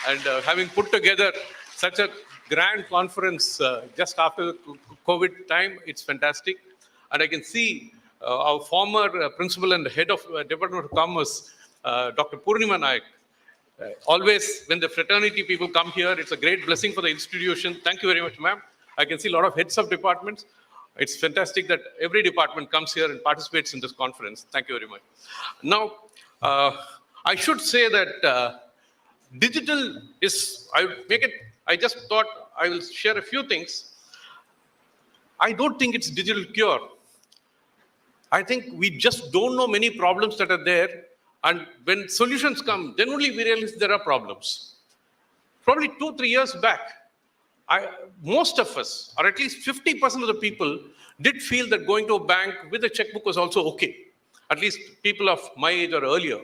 And having put together such a grand conference just after the COVID time, it's fantastic. And I can see our former principal and head of Department of Commerce, Dr. Purnima Nayak. Always, when the fraternity people come here, it's a great blessing for the institution. Thank you very much, ma'am. I can see a lot of heads of departments. It's fantastic that every department comes here and participates in this conference. Thank you very much. Now, I should say that digital is, I just thought I will share a few things. I don't think it's digital cure. I think we just don't know many problems that are there. And when solutions come, then only we realize there are problems. Probably 2-3 years back, most of us, or at least 50% of the people, did feel that going to a bank with a checkbook was also okay. At least people of my age or earlier.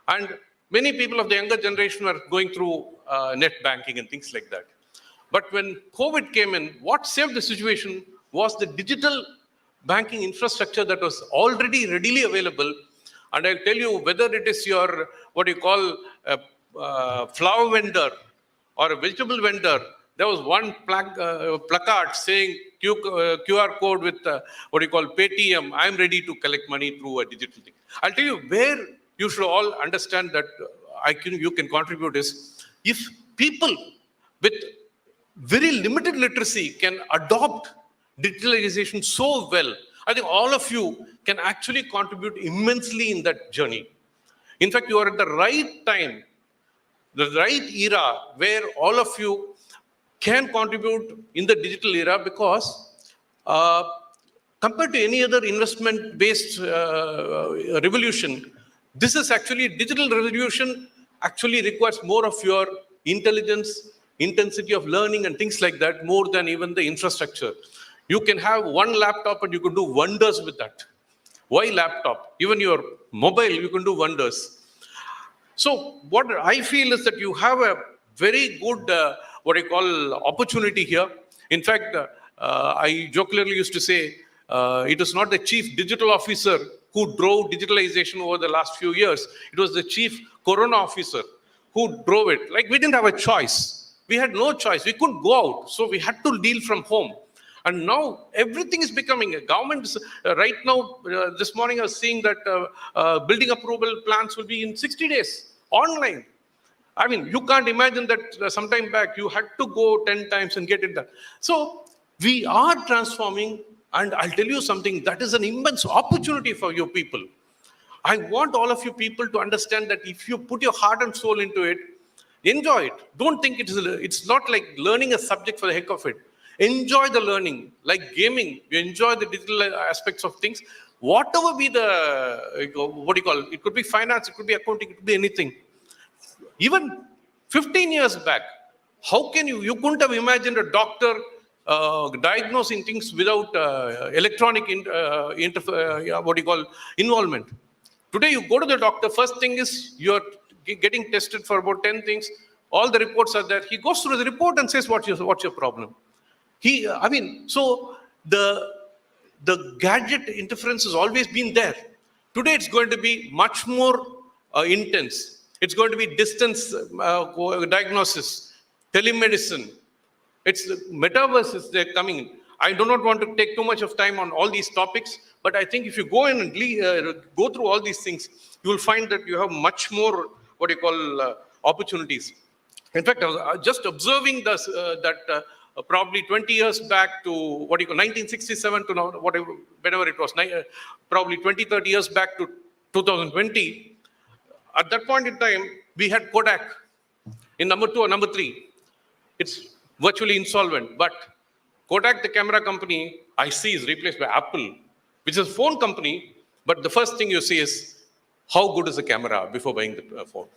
And many people of the younger generation were going through net banking and things like that. But when COVID came in, what saved the situation was the digital banking infrastructure that was already readily available. And I'll tell you, whether it is your, what you call a flower vendor or a vegetable vendor, there was one placard saying QR code with what you call Paytm, I'm ready to collect money through a digital thing. I'll tell you where you should all understand that you can contribute is, if people with very limited literacy can adopt digitalization so well, I think all of you can actually contribute immensely in that journey. In fact, you are at the right time, the right era where all of you can contribute in the digital era, because compared to any other investment-based revolution, this is actually, digital revolution actually requires more of your intelligence, intensity of learning and things like that, more than even the infrastructure. You can have one laptop and you can do wonders with that. Why laptop? Even your mobile, you can do wonders. So what I feel is that you have a very good, what I call, opportunity here. In fact, I jocularly used to say, it was not the chief digital officer who drove digitalization over the last few years. It was the chief corona officer who drove it. Like, we didn't have a choice. We had no choice. We couldn't go out. So we had to deal from home. And now everything is becoming, government right now, this morning I was seeing that building approval plans will be in 60 days, online. I mean, you can't imagine that sometime back you had to go 10 times and get it done. So we are transforming, and I'll tell you something, that is an immense opportunity for you people. I want all of you people to understand that if you put your heart and soul into it, enjoy it. Don't think it's not like learning a subject for the heck of it. Enjoy the learning, like gaming. You enjoy the digital aspects of things. whatever be the, what do you call it? It could be finance, it could be accounting, it could be anything. Even 15 years back, how can you couldn't have imagined a doctor diagnosing things without electronic involvement. Today you go to the doctor, first thing is you're getting tested for about 10 things. All the reports are there. He goes through the report and says, what's your problem? So the gadget interference has always been there. Today it's going to be much more intense. It's going to be distance diagnosis, telemedicine. It's metaverse is there coming in. I do not want to take too much of time on all these topics, but I think if you go in and go through all these things, you will find that you have much more opportunities. In fact, I was just observing this, that probably 20 years back to 1967 to now, whenever it was, probably 20, 30 years back to 2020. At that point in time, we had Kodak in number 2 or number 3. It's virtually insolvent, but Kodak, the camera company, I see is replaced by Apple, which is a phone company, but the first thing you see is how good is the camera before buying the phone.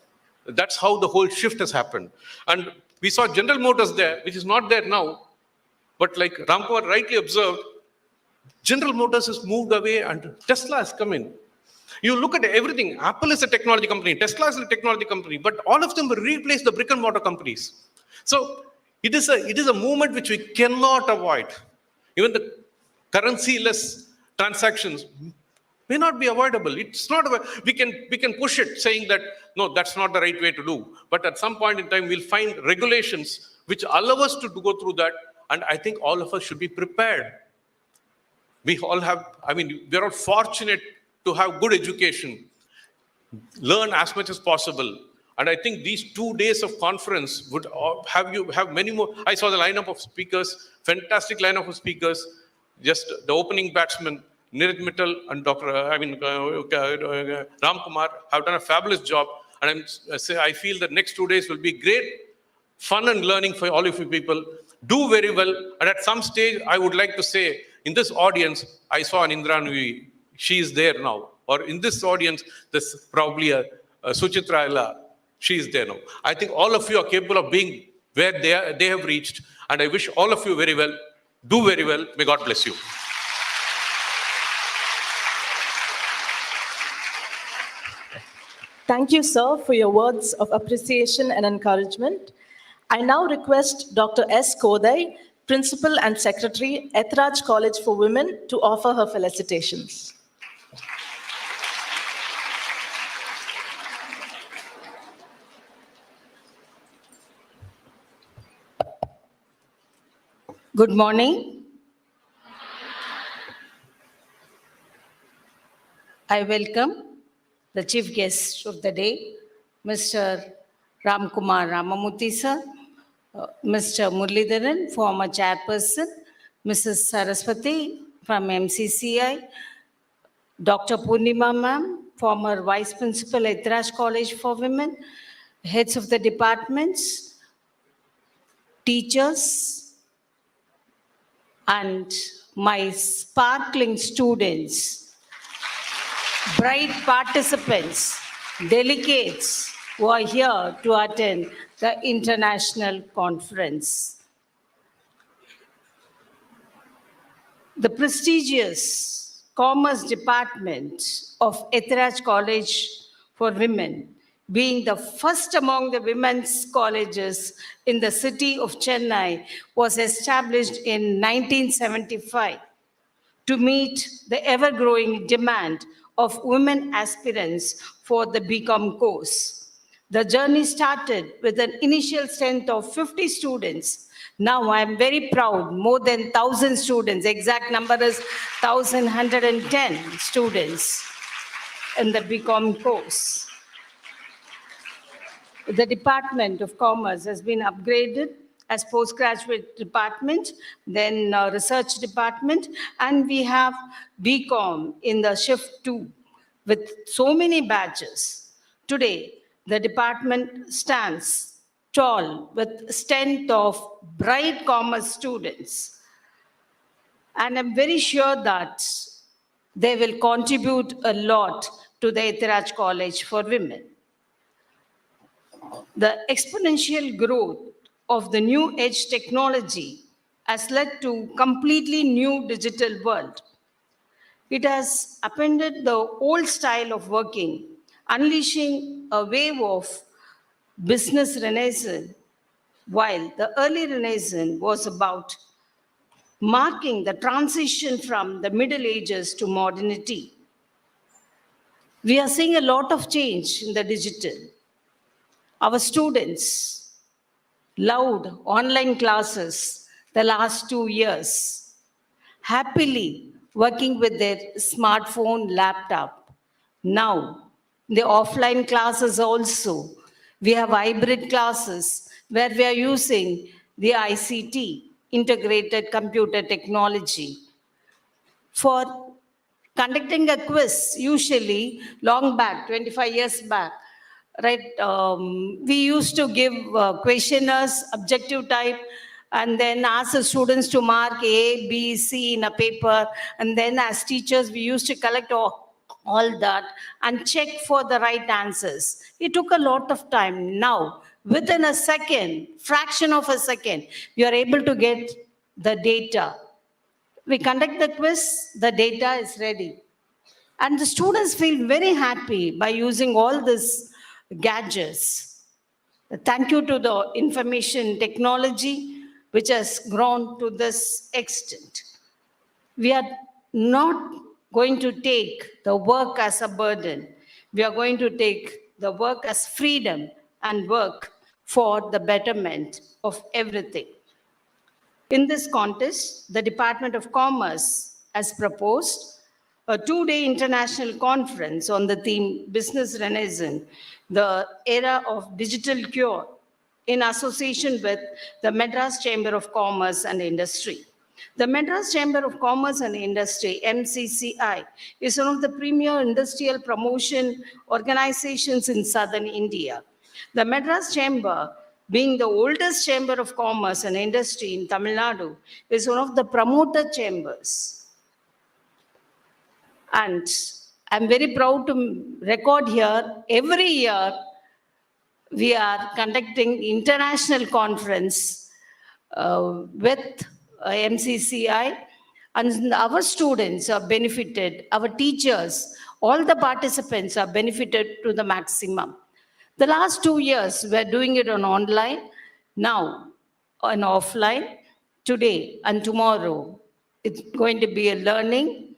That's how the whole shift has happened. And we saw General Motors there, which is not there now, but like Ramkumar rightly observed, General Motors has moved away and Tesla has come in. You look at everything. Apple is a technology company, Tesla is a technology company, but all of them will replace the brick and mortar companies. So it is a movement which we cannot avoid. Even the currency-less transactions may not be avoidable. It's not we can push it, saying that no, that's not the right way to do. But at some point in time, we'll find regulations which allow us to go through that, and I think all of us should be prepared. We all have. We're all fortunate to have good education, learn as much as possible. And I think these 2 days of conference would have many more. I saw the lineup of speakers, fantastic lineup of speakers. Just the opening batsman, Niraj Mittal and Ram Kumar have done a fabulous job. And I feel that next 2 days will be great fun and learning for all of you people. Do very well. And at some stage, I would like to say, in this audience, I saw an Indra Nui. She is there now. Or in this audience, there's probably a Suchitra Ella. She is there now. I think all of you are capable of being where they have reached. And I wish all of you very well. Do very well. May God bless you. Thank you, sir, for your words of appreciation and encouragement. I now request Dr. S. Kodai, Principal and Secretary, Ethraj College for Women, to offer her felicitations. Good morning. I welcome the chief guest of the day, Mr. Ramkumar Ramamurthy sir, Mr. Muralidharan, former chairperson, Mrs. Saraswati from MCCI, Dr. Purnima ma'am, former vice principal, Ethraj College for Women, heads of the departments, teachers, and my sparkling students, bright participants, delegates who are here to attend the international conference. The prestigious Commerce Department of Ethraj College for Women, being the first among the women's colleges in the city of Chennai, was established in 1975 to meet the ever-growing demand of women aspirants for the BCom course. The journey started with an initial strength of 50 students. Now I am very proud, more than 1,000 students, exact number is 1,110 students in the BCom course. The Department of Commerce has been upgraded as postgraduate department, then research department, and we have BCom in the shift 2 with so many badges. Today, the department stands tall with strength of bright commerce students. And I'm very sure that they will contribute a lot to the Ethiraj College for Women. The exponential growth of the new age technology has led to completely new digital world. It has upended the old style of working, unleashing a wave of business renaissance, while the early renaissance was about marking the transition from the Middle Ages to modernity. We are seeing a lot of change in the digital. Our students loved online classes the last 2 years, happily working with their smartphone, laptop. Now, the offline classes also, we have hybrid classes where we are using the ICT, integrated computer technology. For conducting a quiz, usually long back, 25 years back, right, we used to give questionnaires, objective type, and then ask the students to mark A, B, C in a paper. And then as teachers, we used to collect all that and check for the right answers. It took a lot of time. Now, within a second, fraction of a second, you are able to get the data. We conduct the quiz, the data is ready. And the students feel very happy by using all these gadgets. Thank you to the information technology, which has grown to this extent. We are not going to take the work as a burden. We are going to take the work as freedom and work for the betterment of everything. In this contest, the Department of Commerce has proposed a 2-day international conference on the theme Business Renaissance, the Era of Digital Cure, in association with the Madras Chamber of Commerce and Industry. The Madras Chamber of Commerce and Industry, MCCI, is one of the premier industrial promotion organizations in southern India. The Madras Chamber, being the oldest chamber of commerce and industry in Tamil Nadu, is one of the promoter chambers. And I'm very proud to record here, every year we are conducting international conference with MCCI, and our students are benefited, our teachers, all the participants are benefited to the maximum. The last 2 years, we're doing it on online, now on offline, today and tomorrow. It's going to be a learning,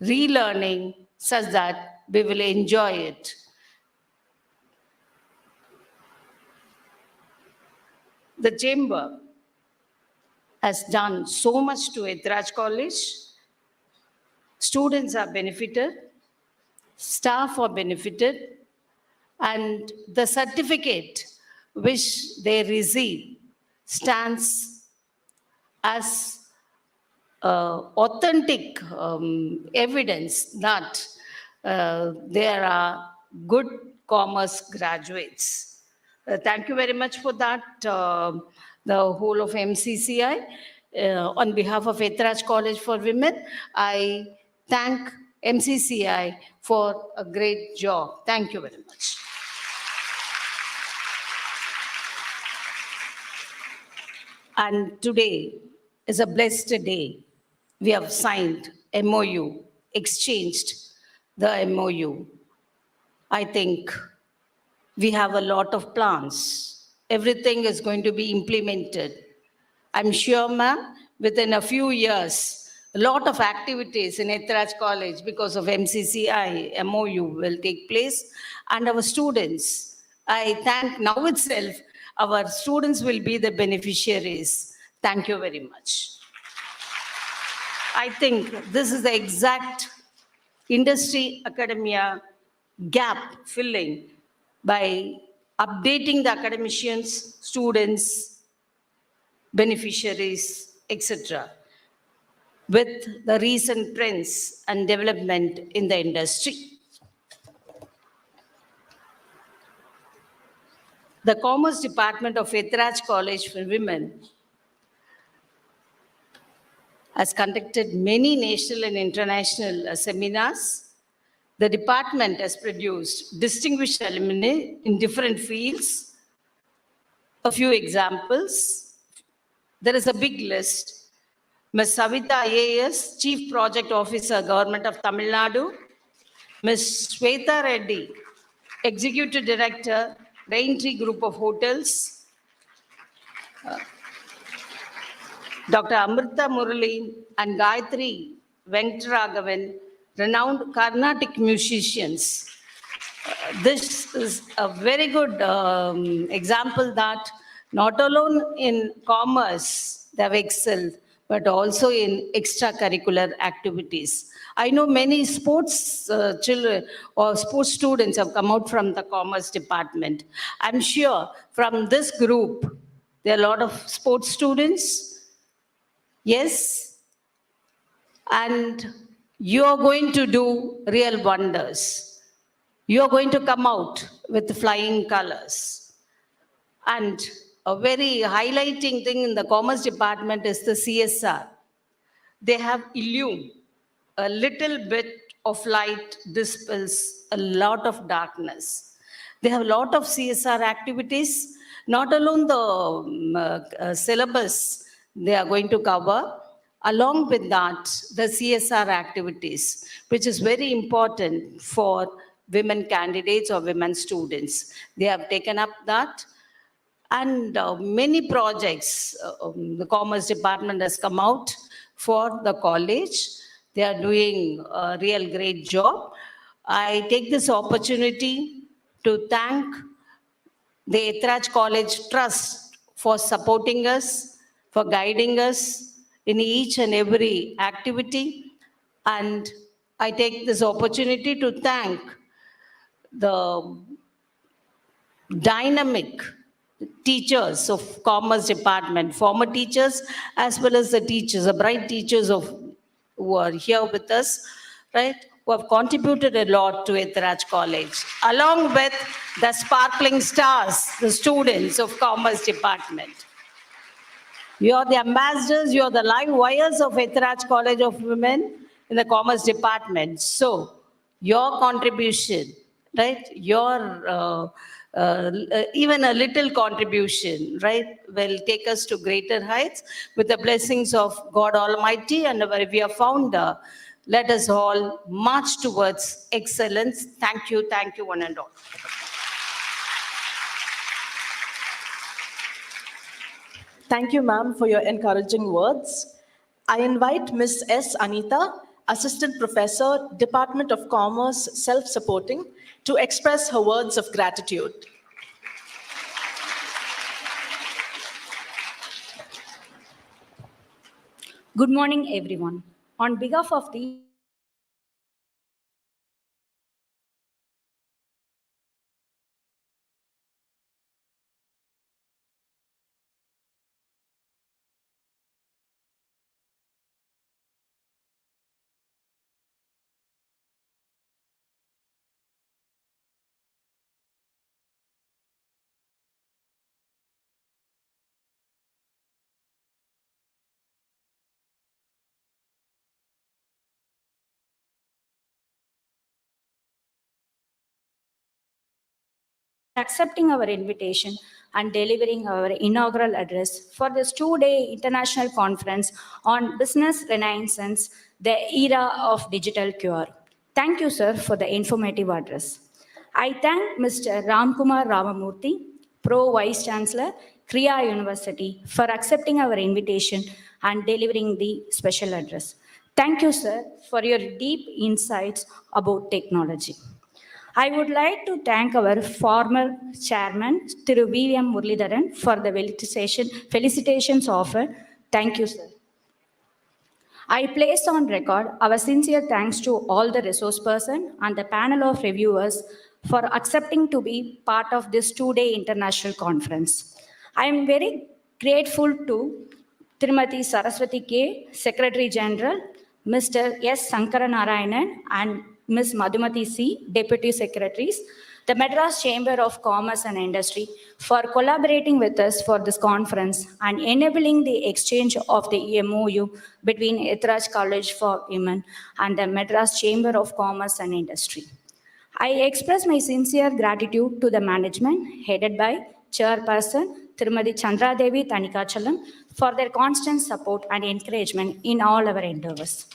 relearning, such that we will enjoy it. The chamber has done so much to Ethiraj College. Students are benefited, staff are benefited, and the certificate which they receive stands as authentic evidence that there are good commerce graduates. Thank you very much for that, the whole of MCCI. On behalf of Ethiraj College for Women, I thank MCCI for a great job. Thank you very much. And today is a blessed day. We have signed MOU, exchanged the MOU. I think we have a lot of plans. Everything is going to be implemented. I'm sure, ma'am, within a few years, a lot of activities in Ethiraj College because of MCCI, MOU will take place. And our students, I thank now itself, our students will be the beneficiaries. Thank you very much. I think this is the exact industry academia gap filling by updating the academicians, students, beneficiaries, etc., with the recent trends and development in the industry. The Commerce Department of Ethiraj College for Women has conducted many national and international seminars. The department has produced distinguished alumni in different fields. A few examples. There is a big list. Ms. Savita IAS, Chief Project Officer, Government of Tamil Nadu. Ms. Shweta Reddy, Executive Director, Raintree Group of Hotels. Dr. Amrita Murali and Gayatri Venkatragavan, renowned Carnatic musicians. This is a very good example that not alone in commerce they have excelled, but also in extracurricular activities. I know many sports children or sports students have come out from the commerce department. I'm sure from this group, there are a lot of sports students. Yes, and you are going to do real wonders. You are going to come out with flying colors. And a very highlighting thing in the commerce department is the CSR. They have illume. A little bit of light dispels a lot of darkness. They have a lot of CSR activities, not alone the syllabus they are going to cover. Along with that, the CSR activities, which is very important for women candidates or women students. They have taken up that. And many projects, the Commerce Department has come out for the college. They are doing a real great job. I take this opportunity to thank the Ethraj College Trust for supporting us, for guiding us in each and every activity. And I take this opportunity to thank the dynamic teachers of Commerce Department, former teachers as well as the teachers, the bright teachers who are here with us, right, who have contributed a lot to Ethraj College, along with the sparkling stars, the students of Commerce Department. You are the ambassadors, you are the live wires of Ethraj College of Women in the Commerce Department. So your contribution, right, your even a little contribution, right, will take us to greater heights with the blessings of God Almighty and our dear founder. Let us all march towards excellence. Thank you, one and all. Thank you, ma'am, for your encouraging words. I invite Ms. S. Anita, Assistant Professor, Department of Commerce, Self-Supporting, to express her words of gratitude. Good morning, everyone. On behalf of the accepting our invitation and delivering our inaugural address for this two-day international conference on business renaissance, the era of digital cure. Thank you, sir, for the informative address. I thank Mr. Ramkumar Ramamurthy, Pro Vice Chancellor, Kriya University, for accepting our invitation and delivering the special address. Thank you, sir, for your deep insights about technology. I would like to thank our former chairman, Thiru V.M. Muralidharan, for the felicitations offer. Thank you, sir. I place on record our sincere thanks to all the resource person and the panel of reviewers for accepting to be part of this two-day international conference. I am very grateful to Tirumati Saraswati K, Secretary General, Mr. S. Sankaranarayanan, and Ms. Madhumati C, Deputy Secretaries, the Madras Chamber of Commerce and Industry for collaborating with us for this conference and enabling the exchange of the MOU between Etraj College for Women and the Madras Chamber of Commerce and Industry. I express my sincere gratitude to the management headed by Chairperson Tirumati Chandradevi Tanikachalam for their constant support and encouragement in all our endeavors.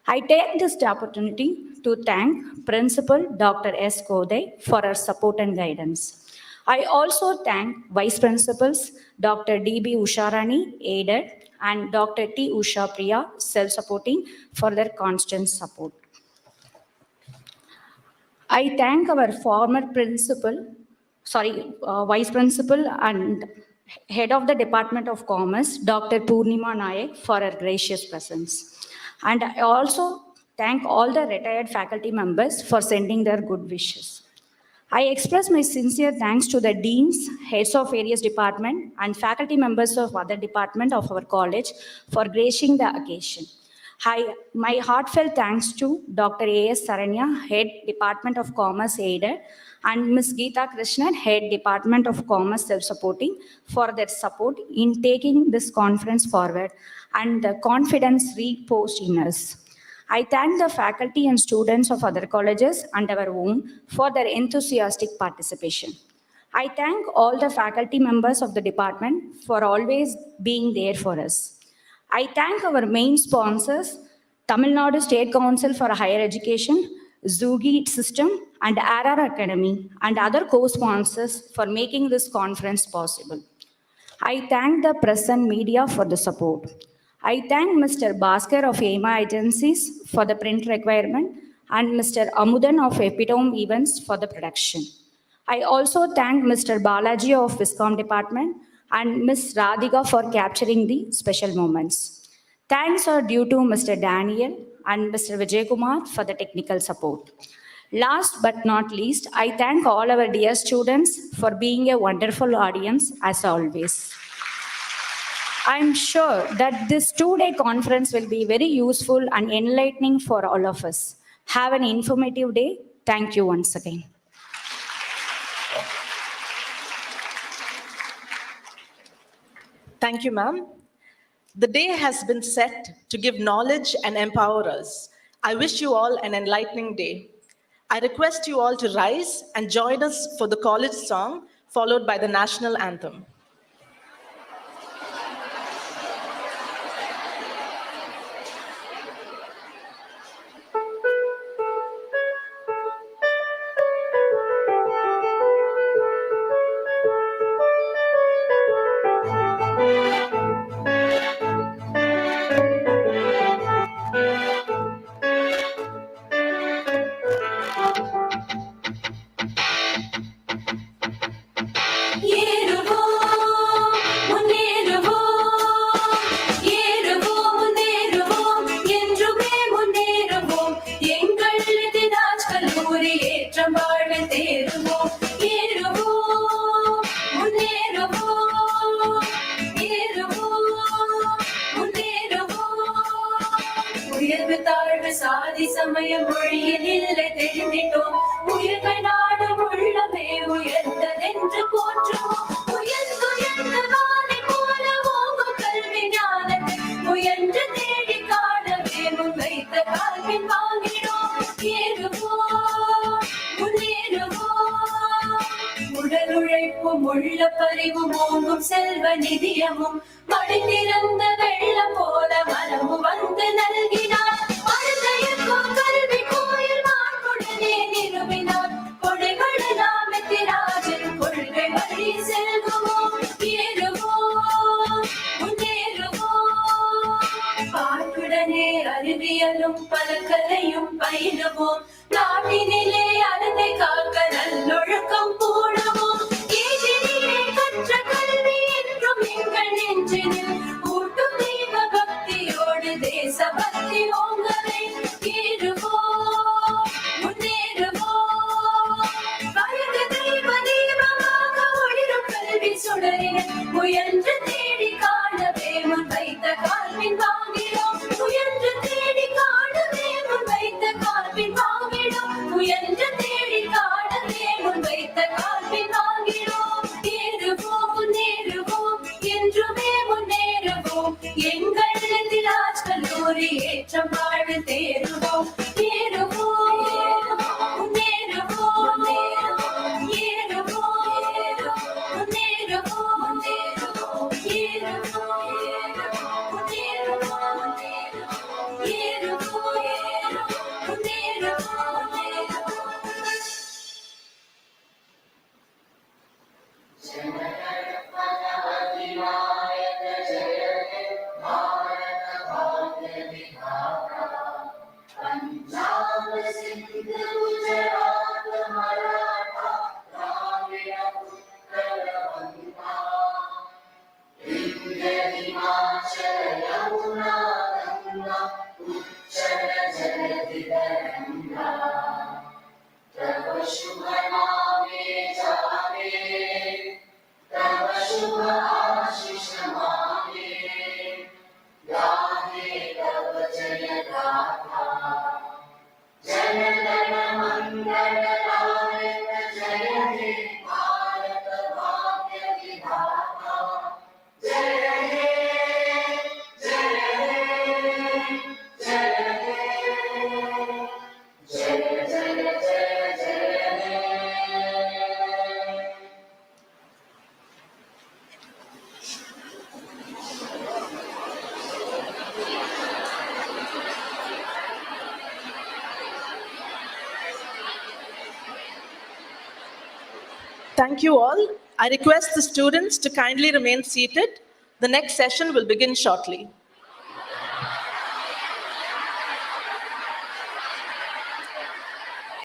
I take this opportunity to thank Principal Dr. S. Kodai for her support and guidance. I also thank Vice Principals Dr. D.B. Usharani, aided, and Dr. T. Usha Priya, self-supporting, for their constant support. I thank our former Vice Principal and Head of the Department of Commerce, Dr. Purnima Nayak, for her gracious presence. And I also thank all the retired faculty members for sending their good wishes. I express my sincere thanks to the deans, heads of various departments, and faculty members of other departments of our college for gracing the occasion. My heartfelt thanks to Dr. A.S. Saranya, Head Department of Commerce Aided, and Ms. Geeta Krishnan, Head Department of Commerce Self-Supporting, for their support in taking this conference forward and the confidence reposed in us. I thank the faculty and students of other colleges and our own for their enthusiastic participation. I thank all the faculty members of the department for always being there for us. I thank our main sponsors, Tamil Nadu State Council for Higher Education, Zugi System, and RR Academy, and other co-sponsors for making this conference possible. I thank the press and media for the support. I thank Mr. Bhaskar of EMA Agencies for the print requirement and Mr. Amudan of Epitome Events for the production. I also thank Mr. Balaji of Viscom Department and Ms. Radhika for capturing the special moments. Thanks are due to Mr. Daniel and Mr. Vijay Kumar for the technical support. Last but not least, I thank all our dear students for being a wonderful audience as always. I'm sure that this two-day conference will be very useful and enlightening for all of us. Have an informative day. Thank you once again. Thank you, ma'am. The day has been set to give knowledge and empower us. I wish you all an enlightening day. I request you all to rise and join us for the college song, followed by the national anthem. சாதி சமய மொழியில் இல்லை தெரிந்திட்டோம். உயிர்கள் நாடும் உள்ளமே உயர்ந்ததென்று போற்றுவோம். உயர்ந்த வானை போல ஓங்கும் கல்வி ஞானத்தை உயர்ந்து தேடி காணவே முன்வைத்த கால்வின் வாங்கினோம். ஏறுவோம், முன்னேறுவோம். உடல் உழைப்பும் உள்ள பறிவும் ஓங்கும் செல்வ நிதியமும் மடிந்திருந்த வெள்ளம் போல மனமும் வந்து நல்கினார். கல்வி கோயில் மாண்புடனே நிறுவினார். கொடைகள் நாம் எத்திராஜன் கொள்கை வழி செல்வோம். ஏறுவோம், முன்னேறுவோம். பாட்டுடனே அறிவியலும் பலகலையும் பயிலுவோம். நாட்டினிலே அறத்தை காக்க நல்லொழுக்கம் போடுவோம். ஏற்றினிலே கற்ற கல்வி என்றும் எங்கள் நெஞ்சினில் ஊட்டும் தெய்வ பக்தியோடு தேச பக்தி ஓங்கவே. ஏறுவோம், முன்னேறுவோம். வழக்கு தெய்வ தீபமாக ஒளிரும் கல்வி சுடரினை முயன்று தேடி காணவே முன் வைத்த கால்வின் வாங்கிடும். முயன்று தேடி காணவே முன் வைத்த கால்வின் வாங்கிடும். முயன்று தேடி காணவே முன் வைத்த Thank you all. I request the students to kindly remain seated. The next session will begin shortly.